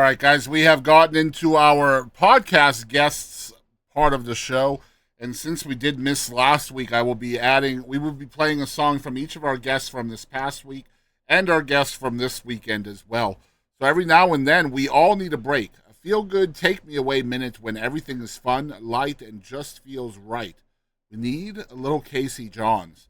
right, guys, we have gotten into our podcast guests part of the show. And since we did miss last week, we will be playing a song from each of our guests from this past week and our guests from this weekend as well. So every now and then, we all need a break. A feel-good, take-me-away minute when everything is fun, light, and just feels right. We need a little Casey Johns.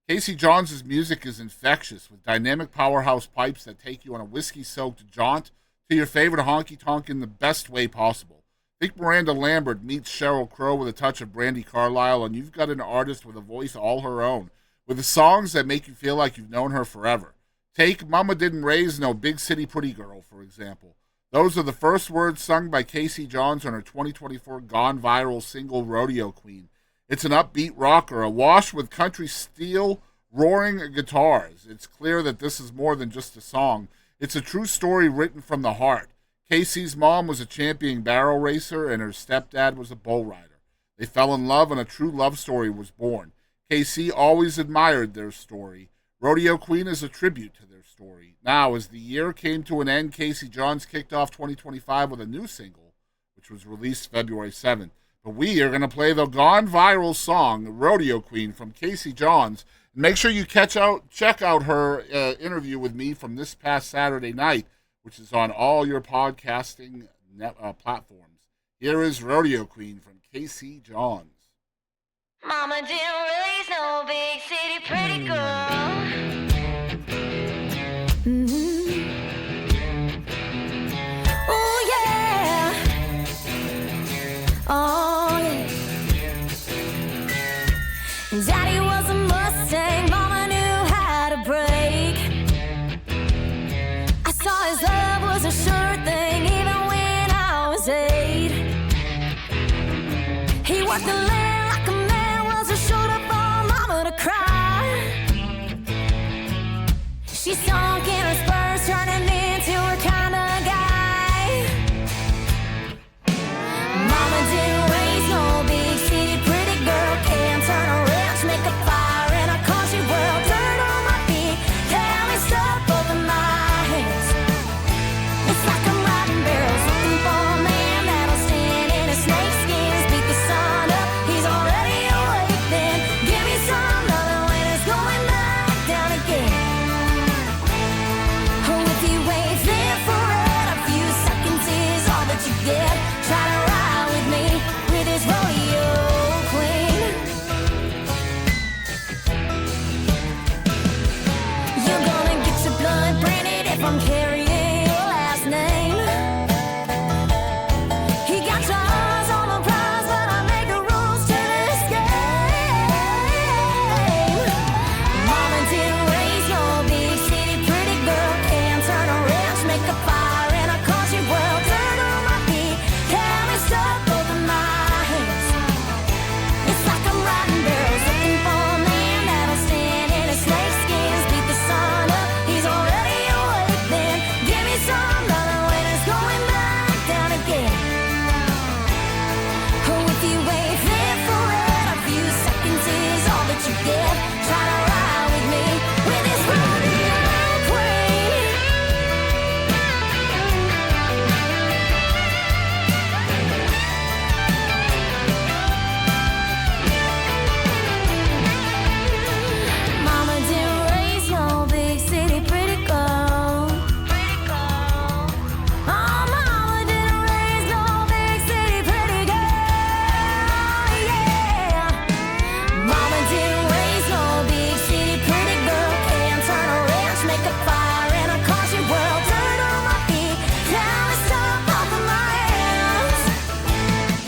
Casey Johns' music is infectious, with dynamic powerhouse pipes that take you on a whiskey-soaked jaunt to your favorite honky-tonk in the best way possible. Think Miranda Lambert meets Sheryl Crow with a touch of Brandi Carlile, and you've got an artist with a voice all her own, with the songs that make you feel like you've known her forever. Take Mama Didn't Raise No Big City Pretty Girl, for example. Those are the first words sung by Casey Johns on her 2024 Gone Viral single, Rodeo Queen. It's an upbeat rocker, awash with country steel, roaring guitars. It's clear that this is more than just a song. It's a true story written from the heart. Casey's mom was a champion barrel racer, and her stepdad was a bull rider. They fell in love, and a true love story was born. Casey always admired their story. Rodeo Queen is a tribute to their story. Now, as the year came to an end, Casey Johns kicked off 2025 with a new single, which was released February 7th. But we are going to play the Gone Viral song, Rodeo Queen, from Casey Johns. Make sure you check out her interview with me from this past Saturday night, which is on all your podcasting platforms. Here is Rodeo Queen from Casey Johns. Mama didn't raise no big city pretty girl. Oh yeah. Oh yeah. Daddy was a Mustang, Mama knew how to brake. I saw his love was a sure thing, even when I was 8. He worked the land like a man, was a shoulder for Mama to cry. She sunk in her spurs, turning into her kind of guy. Mama didn't raise no big city pretty girl, can't turn a wrench, make a fire in a country world. Dirt on my feet, carry stuff over my head. It's like I'm riding barrels, looking for a man that'll stand in his snake skins, beat the sun up. He's already awake then. Give me some loving when it's going back down again. Oh, if you wait there for it, a few seconds is all that you get. Try to ride with me with this rodeo queen. You're gonna get your blood branded if I'm carrying your last name. He got your eyes on the prize, but I make the rules to this game. Mama didn't raise no big city pretty girl, can't turn a wrench, make a fire in a country world. Dirt on my feet, carry stuff over my head. It's like I'm riding barrels, looking for a man that'll stand in his snake skins, beat the sun up. He's already awake then. Give me some loving when it's going back down again. Oh, if you wait there for it, a few seconds is all that you get. Try to ride with me with this rodeo queen. Mama didn't raise no big city pretty girl. Oh, Mama didn't raise no big city pretty girl. Yeah. Mama didn't raise no big city pretty girl, can't turn a wrench, make a fire in a country world. Dirt on my feet, carry stuff off of my hands.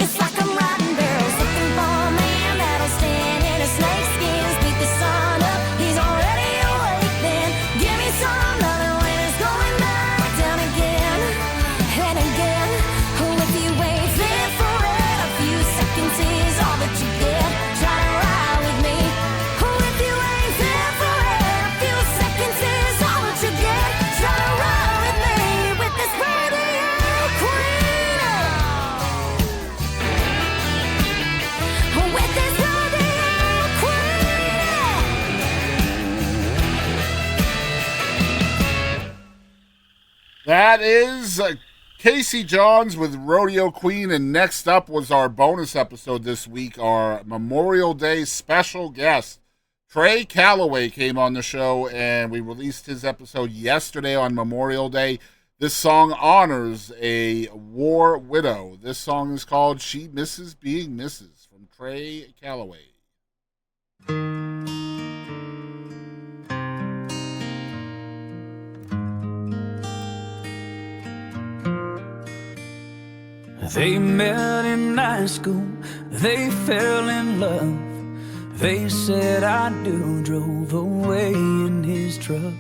It's like I'm riding barrels, looking for a man that'll stand in his snake skins, beat the sun up. He's already awake then. Give me some loving when it's going back down again and again. Oh, if you wait there for it, a few seconds is all that you get. Try to ride with me. Oh, if you wait there for it, a few seconds is all that you get. Try to ride with me with this rodeo queen. With this rodeo queen. That is Casey Johns with Rodeo Queen, and next up was our bonus episode this week, our Memorial Day special guest. Trey Calloway came on the show, and we released his episode yesterday on Memorial Day. This song honors a war widow. This song is called She Misses Being Mrs. from Trey Calloway. They met in high school, they fell in love. They said I do, drove away in his truck.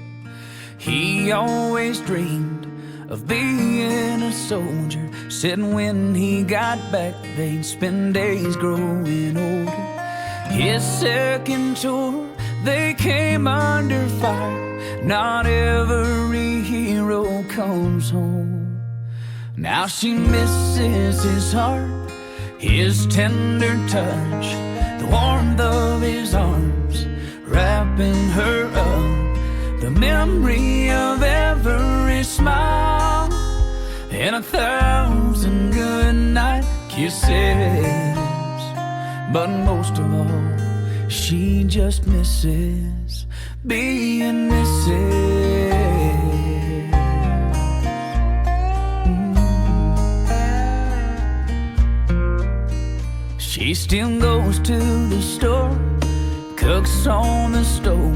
He always dreamed of being a soldier. Said when he got back, they'd spend days growing older. His second tour, they came under fire. Not every hero comes home. Now she misses his heart, his tender touch, the warmth of his arms wrapping her up, the memory of every smile, and 1,000 goodnight kisses. But most of all, she just misses being Mrs. She still goes to the store, cooks on the stove,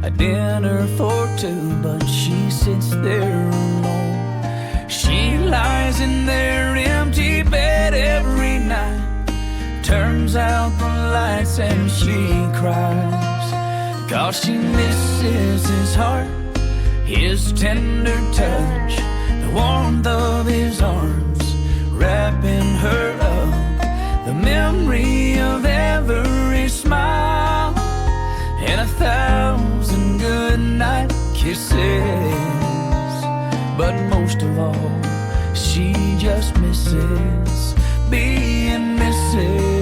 a dinner for two, but she sits there alone. She lies in their empty bed every night, turns out the lights and she cries, 'cause she misses his heart, his tender touch, the warmth of his arms wrapping her up, the memory of every smile, and 1,000 goodnight kisses. But most of all, she just misses being Mrs.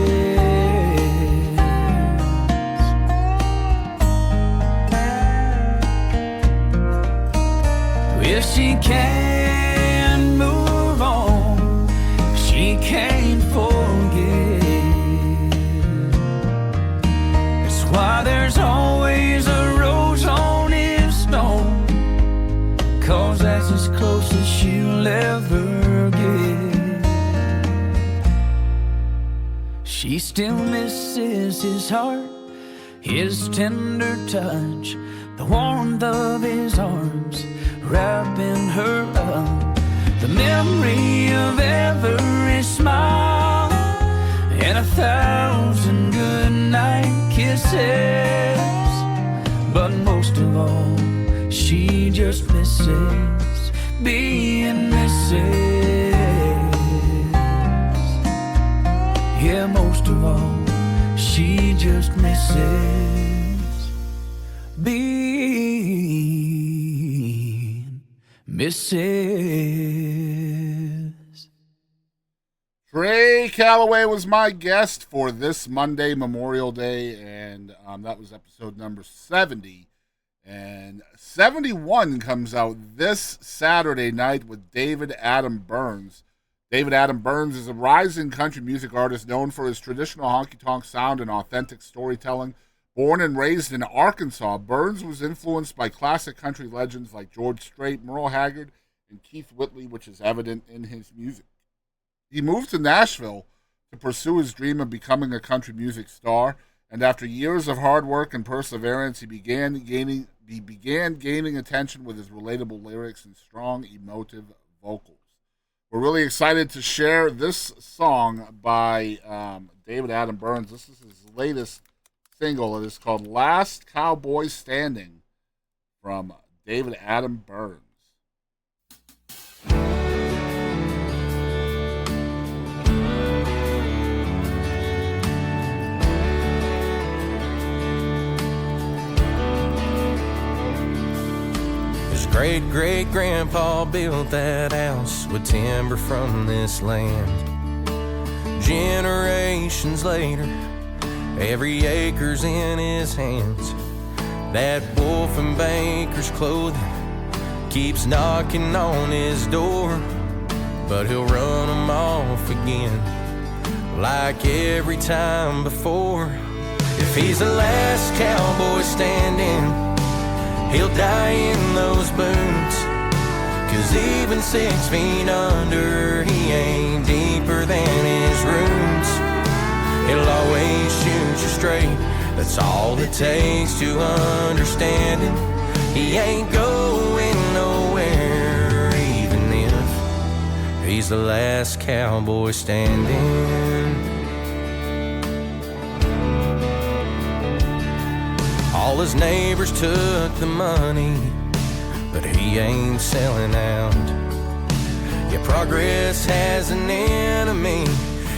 If she can't move on, she can't forget. That's why there's always a rose on his stone, 'cause that's as close as she'll ever get. She still misses his heart, his tender touch, the warmth of his arms wrapping her up, the memory of every smile, and 1,000 goodnight kisses. But most of all, she just misses being Mrs. Yeah, most of all, she just misses being Mrs. Trey Calloway was my guest for this Monday, Memorial Day, and that was episode number 70. And 71 comes out this Saturday night with David Adam Byrnes. David Adam Byrnes is a rising country music artist known for his traditional honky-tonk sound and authentic storytelling. Born and raised in Arkansas, Byrnes was influenced by classic country legends like George Strait, Merle Haggard, and Keith Whitley, which is evident in his music. He moved to Nashville to pursue his dream of becoming a country music star, and after years of hard work and perseverance, he began gaining attention with his relatable lyrics and strong, emotive vocals. We're really excited to share this song by David Adam Byrnes. This is his latest single. It is called Last Cowboy Standing from David Adam Byrnes. His great-great-grandpa built that house with timber from this land. Generations later, every acre's in his hands. That wolf in baker's clothing keeps knocking on his door. but he'll run them off again, like every time before. If he's the last cowboy standing, he'll die in those boots. 'Cause even 6 feet under, he ain't deeper than his roots. He'll always shoot you straight, that's all it takes to understand him. He ain't going nowhere, even if he's the last cowboy standing. All his neighbors took the money, but he ain't selling out. Yeah, progress has an enemy,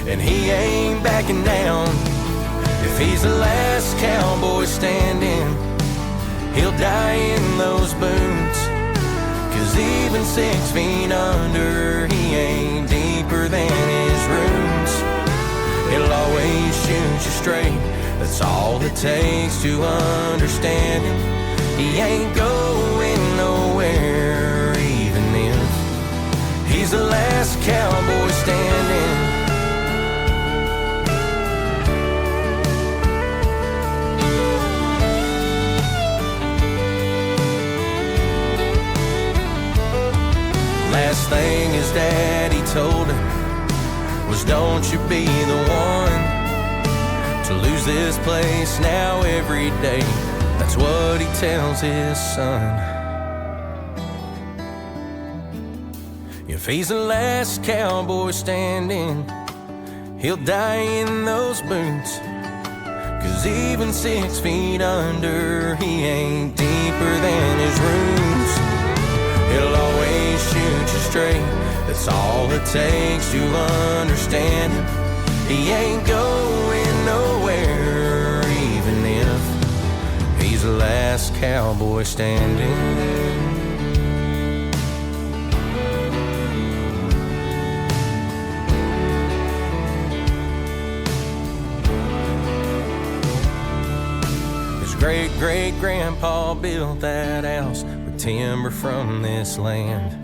and he ain't backing down. If he's the last cowboy standing, he'll die in those boots. 'Cause even 6 feet under, he ain't deeper than his roots. He'll always shoot you straight, that's all it takes to understand him. He ain't going nowhere, even if he's the last cowboy standing. Last thing his daddy told him was, don't you be the one to lose this place now every day. That's what he tells his son. If he's the last cowboy standing, he'll die in those boots. 'Cause even 6 feet under, he ain't deeper than his roots. He'll always shoot you straight, that's all it takes to understand him. He ain't going nowhere, even if he's the last cowboy standing. His great-great-grandpa built that house with timber from this land.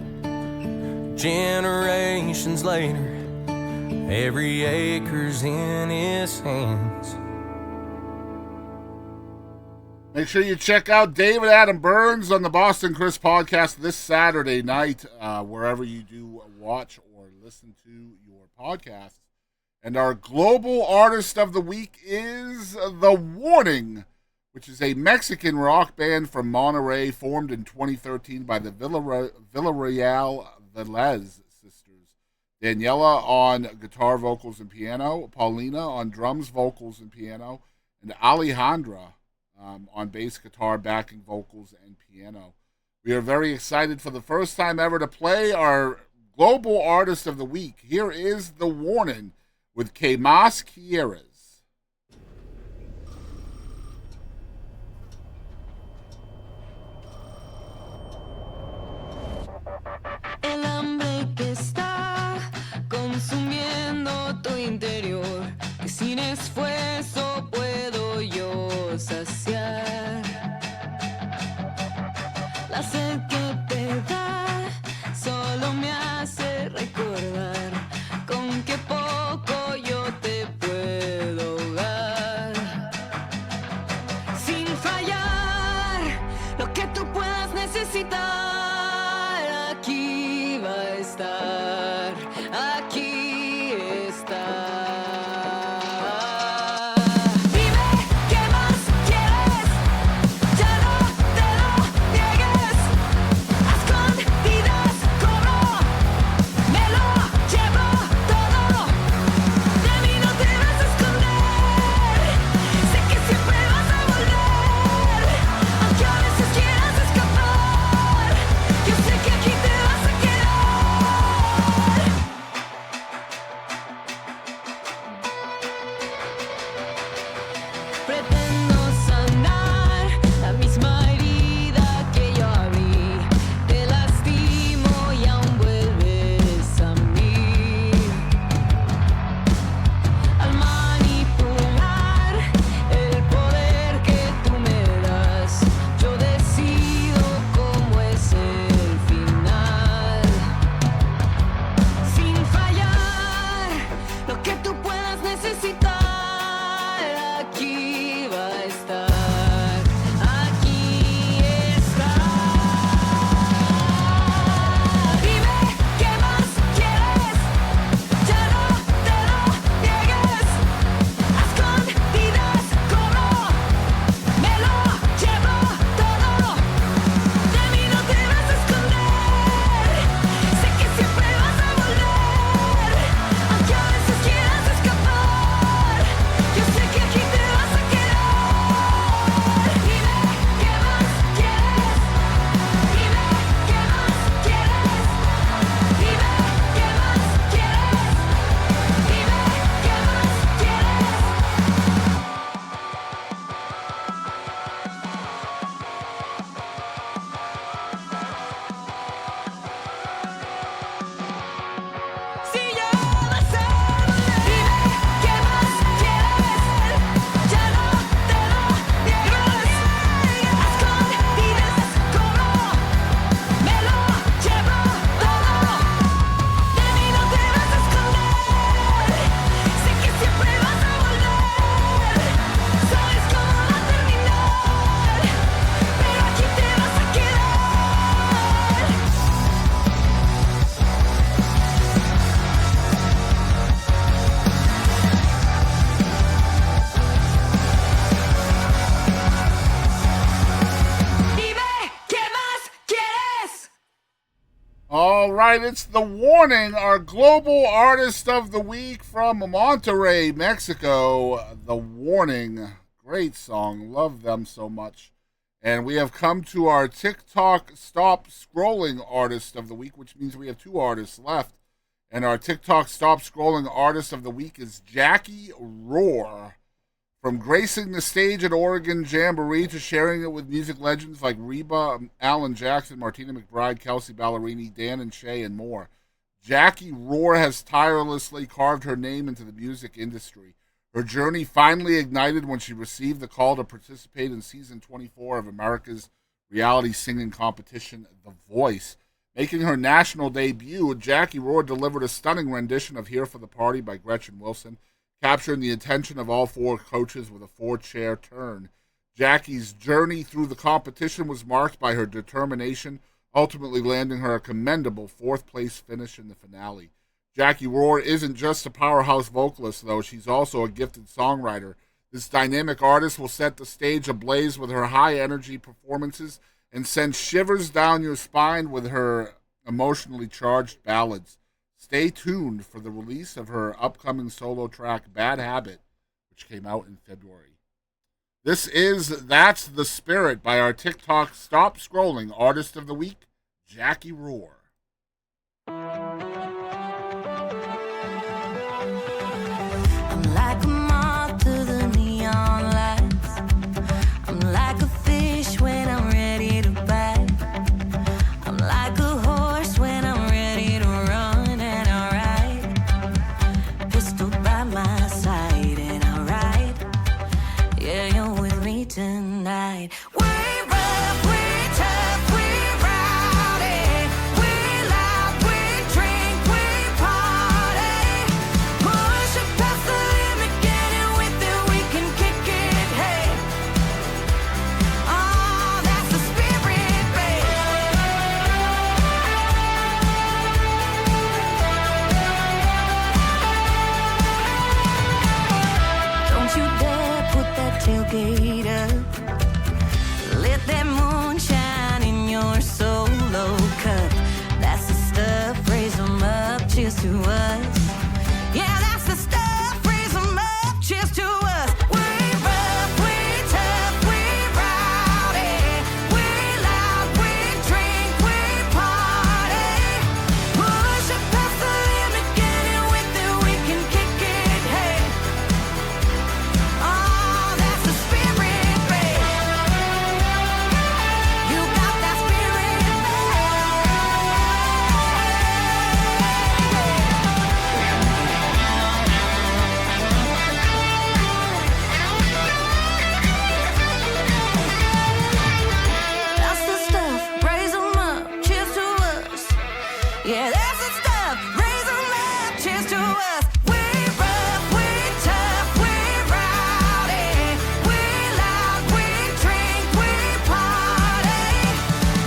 Generations later, every acre's in his hands. Make sure you check out David Adam Byrnes on the Boston Chris podcast this Saturday night, wherever you do watch or listen to your podcasts. And our global artist of the week is The Warning, which is a Mexican rock band from Monterrey formed in 2013 by the Villarreal Velez sisters. Daniela on guitar, vocals, and piano, Paulina on drums, vocals, and piano, and Alejandra on bass guitar, backing vocals, and piano. We are very excited for the first time ever to play our global artist of the week. Here is The Warning with Que Más Quieres. El hambre que está consumiendo tu interior, que sin esfuerzo puedo yo saciar. La sed que te da solo me hace recordar con qué poco yo te puedo All right, it's The Warning, our global artist of the week from Monterrey, Mexico. The Warning, great song, love them so much. And we have come to our TikTok Stop Scrolling artist of the week, which means we have two artists left. And our TikTok Stop Scrolling artist of the week is Jacquie Roar. From gracing the stage at Oregon Jamboree to sharing it with music legends like Reba, Alan Jackson, Martina McBride, Kelsey Ballerini, Dan and Shay, and more, Jacquie Roar has tirelessly carved her name into the music industry. Her journey finally ignited when she received the call to participate in season 24 of America's reality singing competition, The Voice. Making her national debut, Jacquie Roar delivered a stunning rendition of Here for the Party by Gretchen Wilson, capturing the attention of all four coaches with a four-chair turn. Jacquie's journey through the competition was marked by her determination, ultimately landing her a commendable fourth-place finish in the finale. Jacquie Roar isn't just a powerhouse vocalist, though. She's also a gifted songwriter. This dynamic artist will set the stage ablaze with her high-energy performances and send shivers down your spine with her emotionally charged ballads. Stay tuned for the release of her upcoming solo track, Bad Habit, which came out in February. This is That's the Spirit by our TikTok Stop Scrolling Artist of the Week, Jacquie Roar. I'm like a moth to the neon lights. I'm like a fish when I'm ready to bite. I'm like a horse when I'm ready to run, and I ride. Pistol by my side, and I ride. Yeah, you're with me tonight. We rough, we tough, we rowdy. We laugh, we drink, we party. Push it past the limit, get it with it, we can kick it, hey. Oh, that's the spirit, babe. Don't you dare put that tailgate up. Let that moon shine in your solo cup. That's the stuff, raise 'em up, cheers to us. Yeah, that's the stuff, raise 'em up, cheers to us. We rough, we tough, we rowdy. We loud, we drink, we party. Push it past the limit, get it with it, we can kick it, hey. Oh, that's the spirit, babe. You got that spirit, that's the stuff, raise 'em up, cheers to us. Yeah, that's the stuff, raise 'em up, cheers to us. We rough, we tough, we rowdy. We loud, we drink, we party.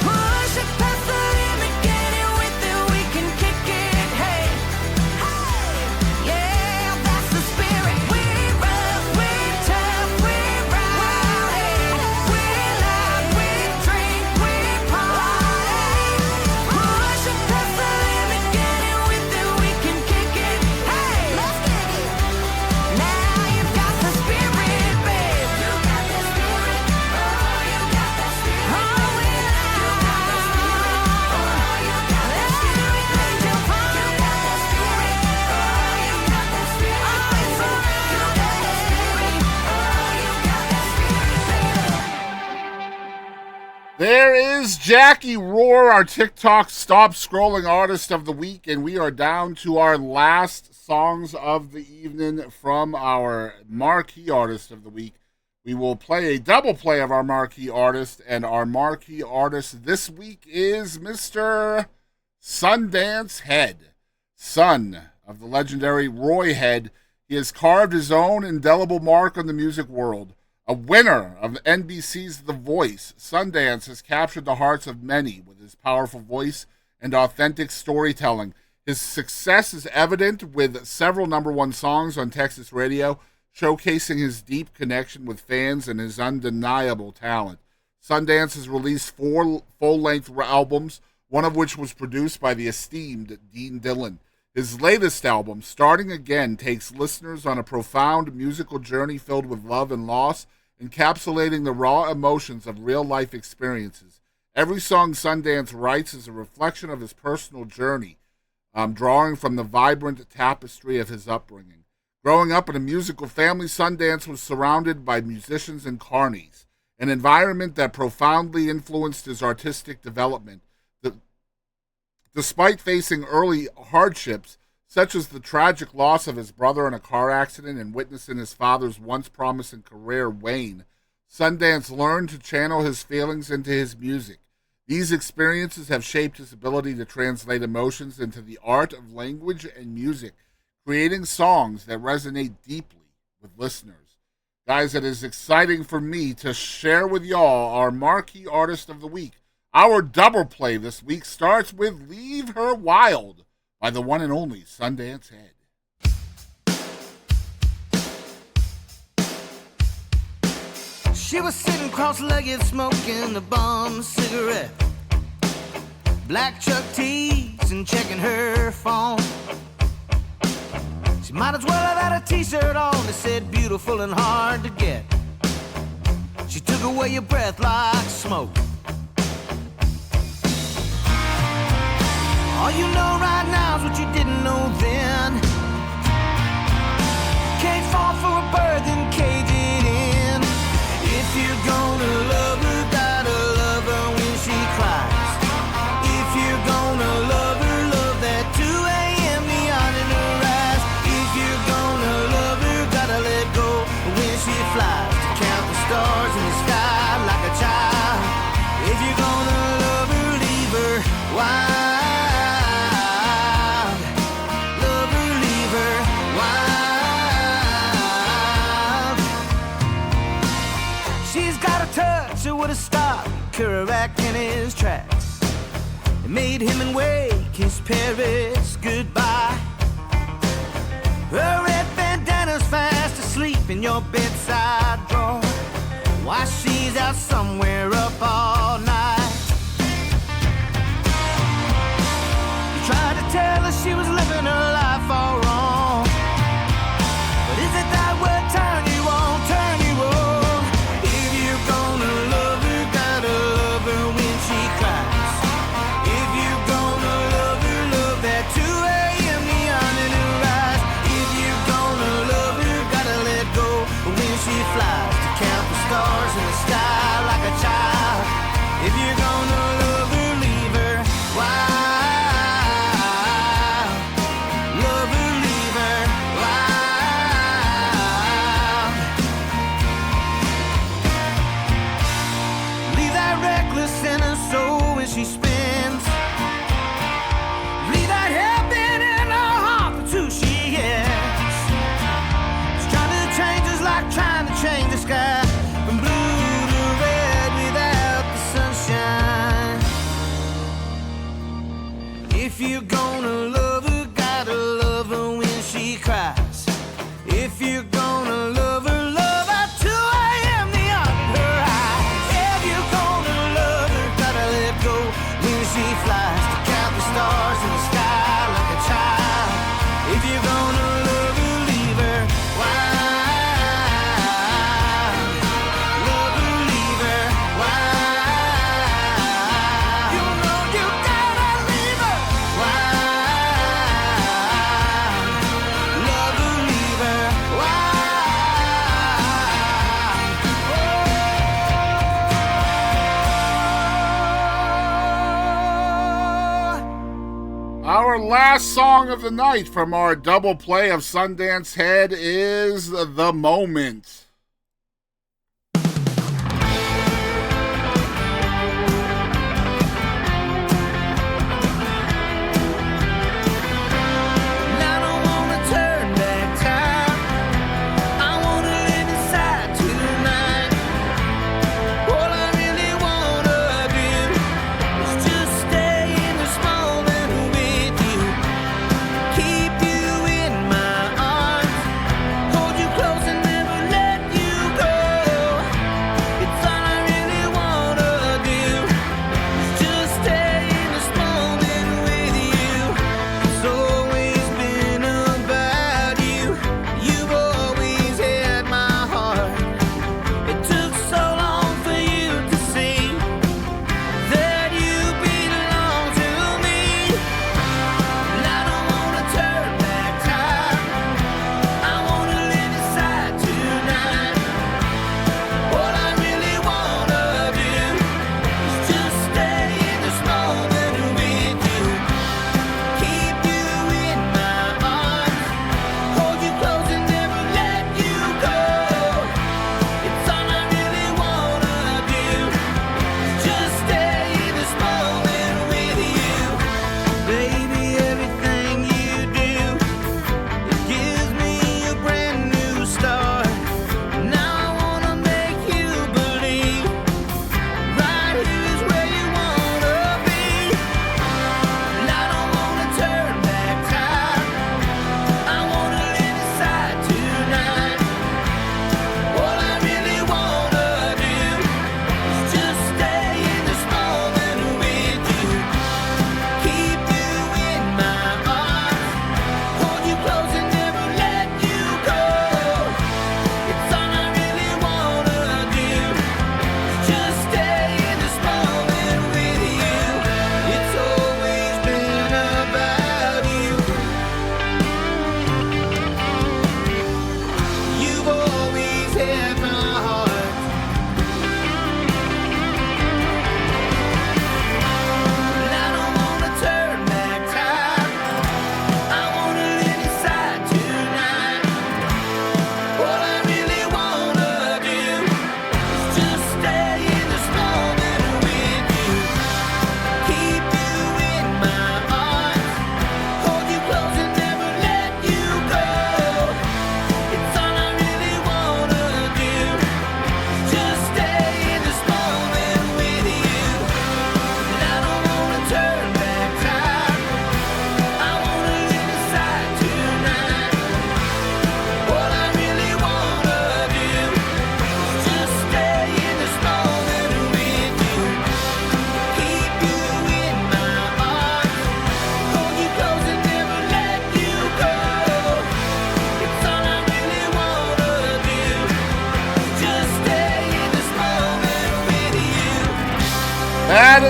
Push it past the limit, get it with it, we can kick it, hey. Hey, yeah, that's the spirit. We rough, we tough, we rowdy. We loud, we drink, we party. Push it past the limit, get it with it, we can kick it, hey. Let's kick it. Now you've got the spirit, babe. You got that spirit. Oh, you got that spirit. Oh, we love. You got that spirit. Oh, you got that spirit. Angel Pond. You got that spirit. Oh, you got that spirit. Oh, it's for real. You got that spirit. Oh, you got that spirit, babe. There is Jacquie Roar, our TikTok Stop Scrolling Artist of the Week, and we are down to our last songs of the evening from our Marquee Artist of the Week. We will play a double play of our Marquee Artist, and our Marquee Artist this week is Mr. Sundance Head, son of the legendary Roy Head. He has carved his own indelible mark on the music world. A winner of NBC's The Voice, Sundance has captured the hearts of many with his powerful voice and authentic storytelling. His success is evident with several #1 songs on Texas radio, showcasing his deep connection with fans and his undeniable talent. Sundance has released 4 full-length albums, one of which was produced by the esteemed Dean Dillon. His latest album, Starting Again, takes listeners on a profound musical journey filled with love and loss, encapsulating the raw emotions of real-life experiences. Every song Sundance writes is a reflection of his personal journey, drawing from the vibrant tapestry of his upbringing. Growing up in a musical family, Sundance was surrounded by musicians and carnies, an environment that profoundly influenced his artistic development. Despite facing early hardships, such as the tragic loss of his brother in a car accident and witnessing his father's once promising career wane, Sundance learned to channel his feelings into his music. These experiences have shaped his ability to translate emotions into the art of language and music, creating songs that resonate deeply with listeners. Guys, it is exciting for me to share with y'all our Marquee Artist of the Week. Our double play this week starts with Leave Her Wild by the one and only Sundance Head. She was sitting cross-legged smoking a bum cigarette, black Chuck tees and checking her phone. She might as well have had a t-shirt on that said beautiful and hard to get. She took away your breath like smoke. All you know right now is what you didn't know then. Can't fall for a bird, then cage it in. If you're gonna love her, gotta love her when she cries. If you're gonna love her, love that 2 a.m. neon in her eyes. If you're gonna love her, gotta let go when she flies. To count the stars in the sky like a child. If you're gonna love her, leave her wild. It would have stopped Kerouac in his tracks. It made Hemingway kiss Paris goodbye. Her red bandana's fast asleep in your bedside drawer, while she's out somewhere up all night. You tried to tell her she was living her life all wrong, but is it that would turn you on, turn you on? Flies to count the stars in the sky like a child. If you're gonna love her, leave her wild. Love her, leave her wild. Leave that reckless in her soul when she spins. Leave that heaven in her heart, that's who she is. Change is like trying to change the sky from blue to red without the sunshine. If you're gonna love her, gotta love her when she cries. If you're gonna love her, love her 2 a.m. neon in her eyes. If you're gonna love her, gotta let go when she flies to count the stars in the sky like a child. If you're gonna love her, leave her wild. Our last song of the night from our double play of Sundance Head is The Moment. Keep you in my arms, hold you close and never let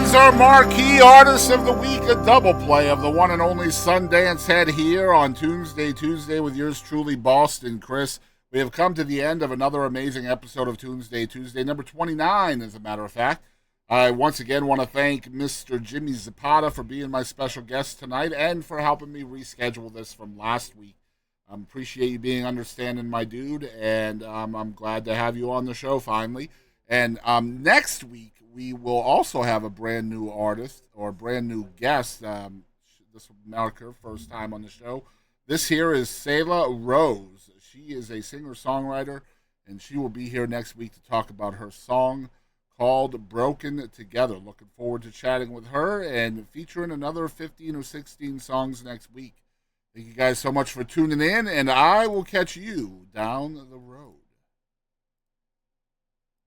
is our Marquee Artist of the Week, a double play of the one and only Sundance head here on Tunesday Tuesday with yours truly, Boston Chris. We have come to the end of another amazing episode of Tunesday Tuesday, number 29, as a matter of fact. I once again want to thank Mr. Jimmy Zapata for being my special guest tonight and for helping me reschedule this from last week. I appreciate you being understanding, my dude, and I'm glad to have you on the show finally. And next week, we will also have a brand new artist or brand new guest. This will mark her first time on the show. This here is Selah Rose. She is a singer-songwriter, and she will be here next week to talk about her song called Broken Together. Looking forward to chatting with her and featuring another 15 or 16 songs next week. Thank you guys so much for tuning in, and I will catch you down the road.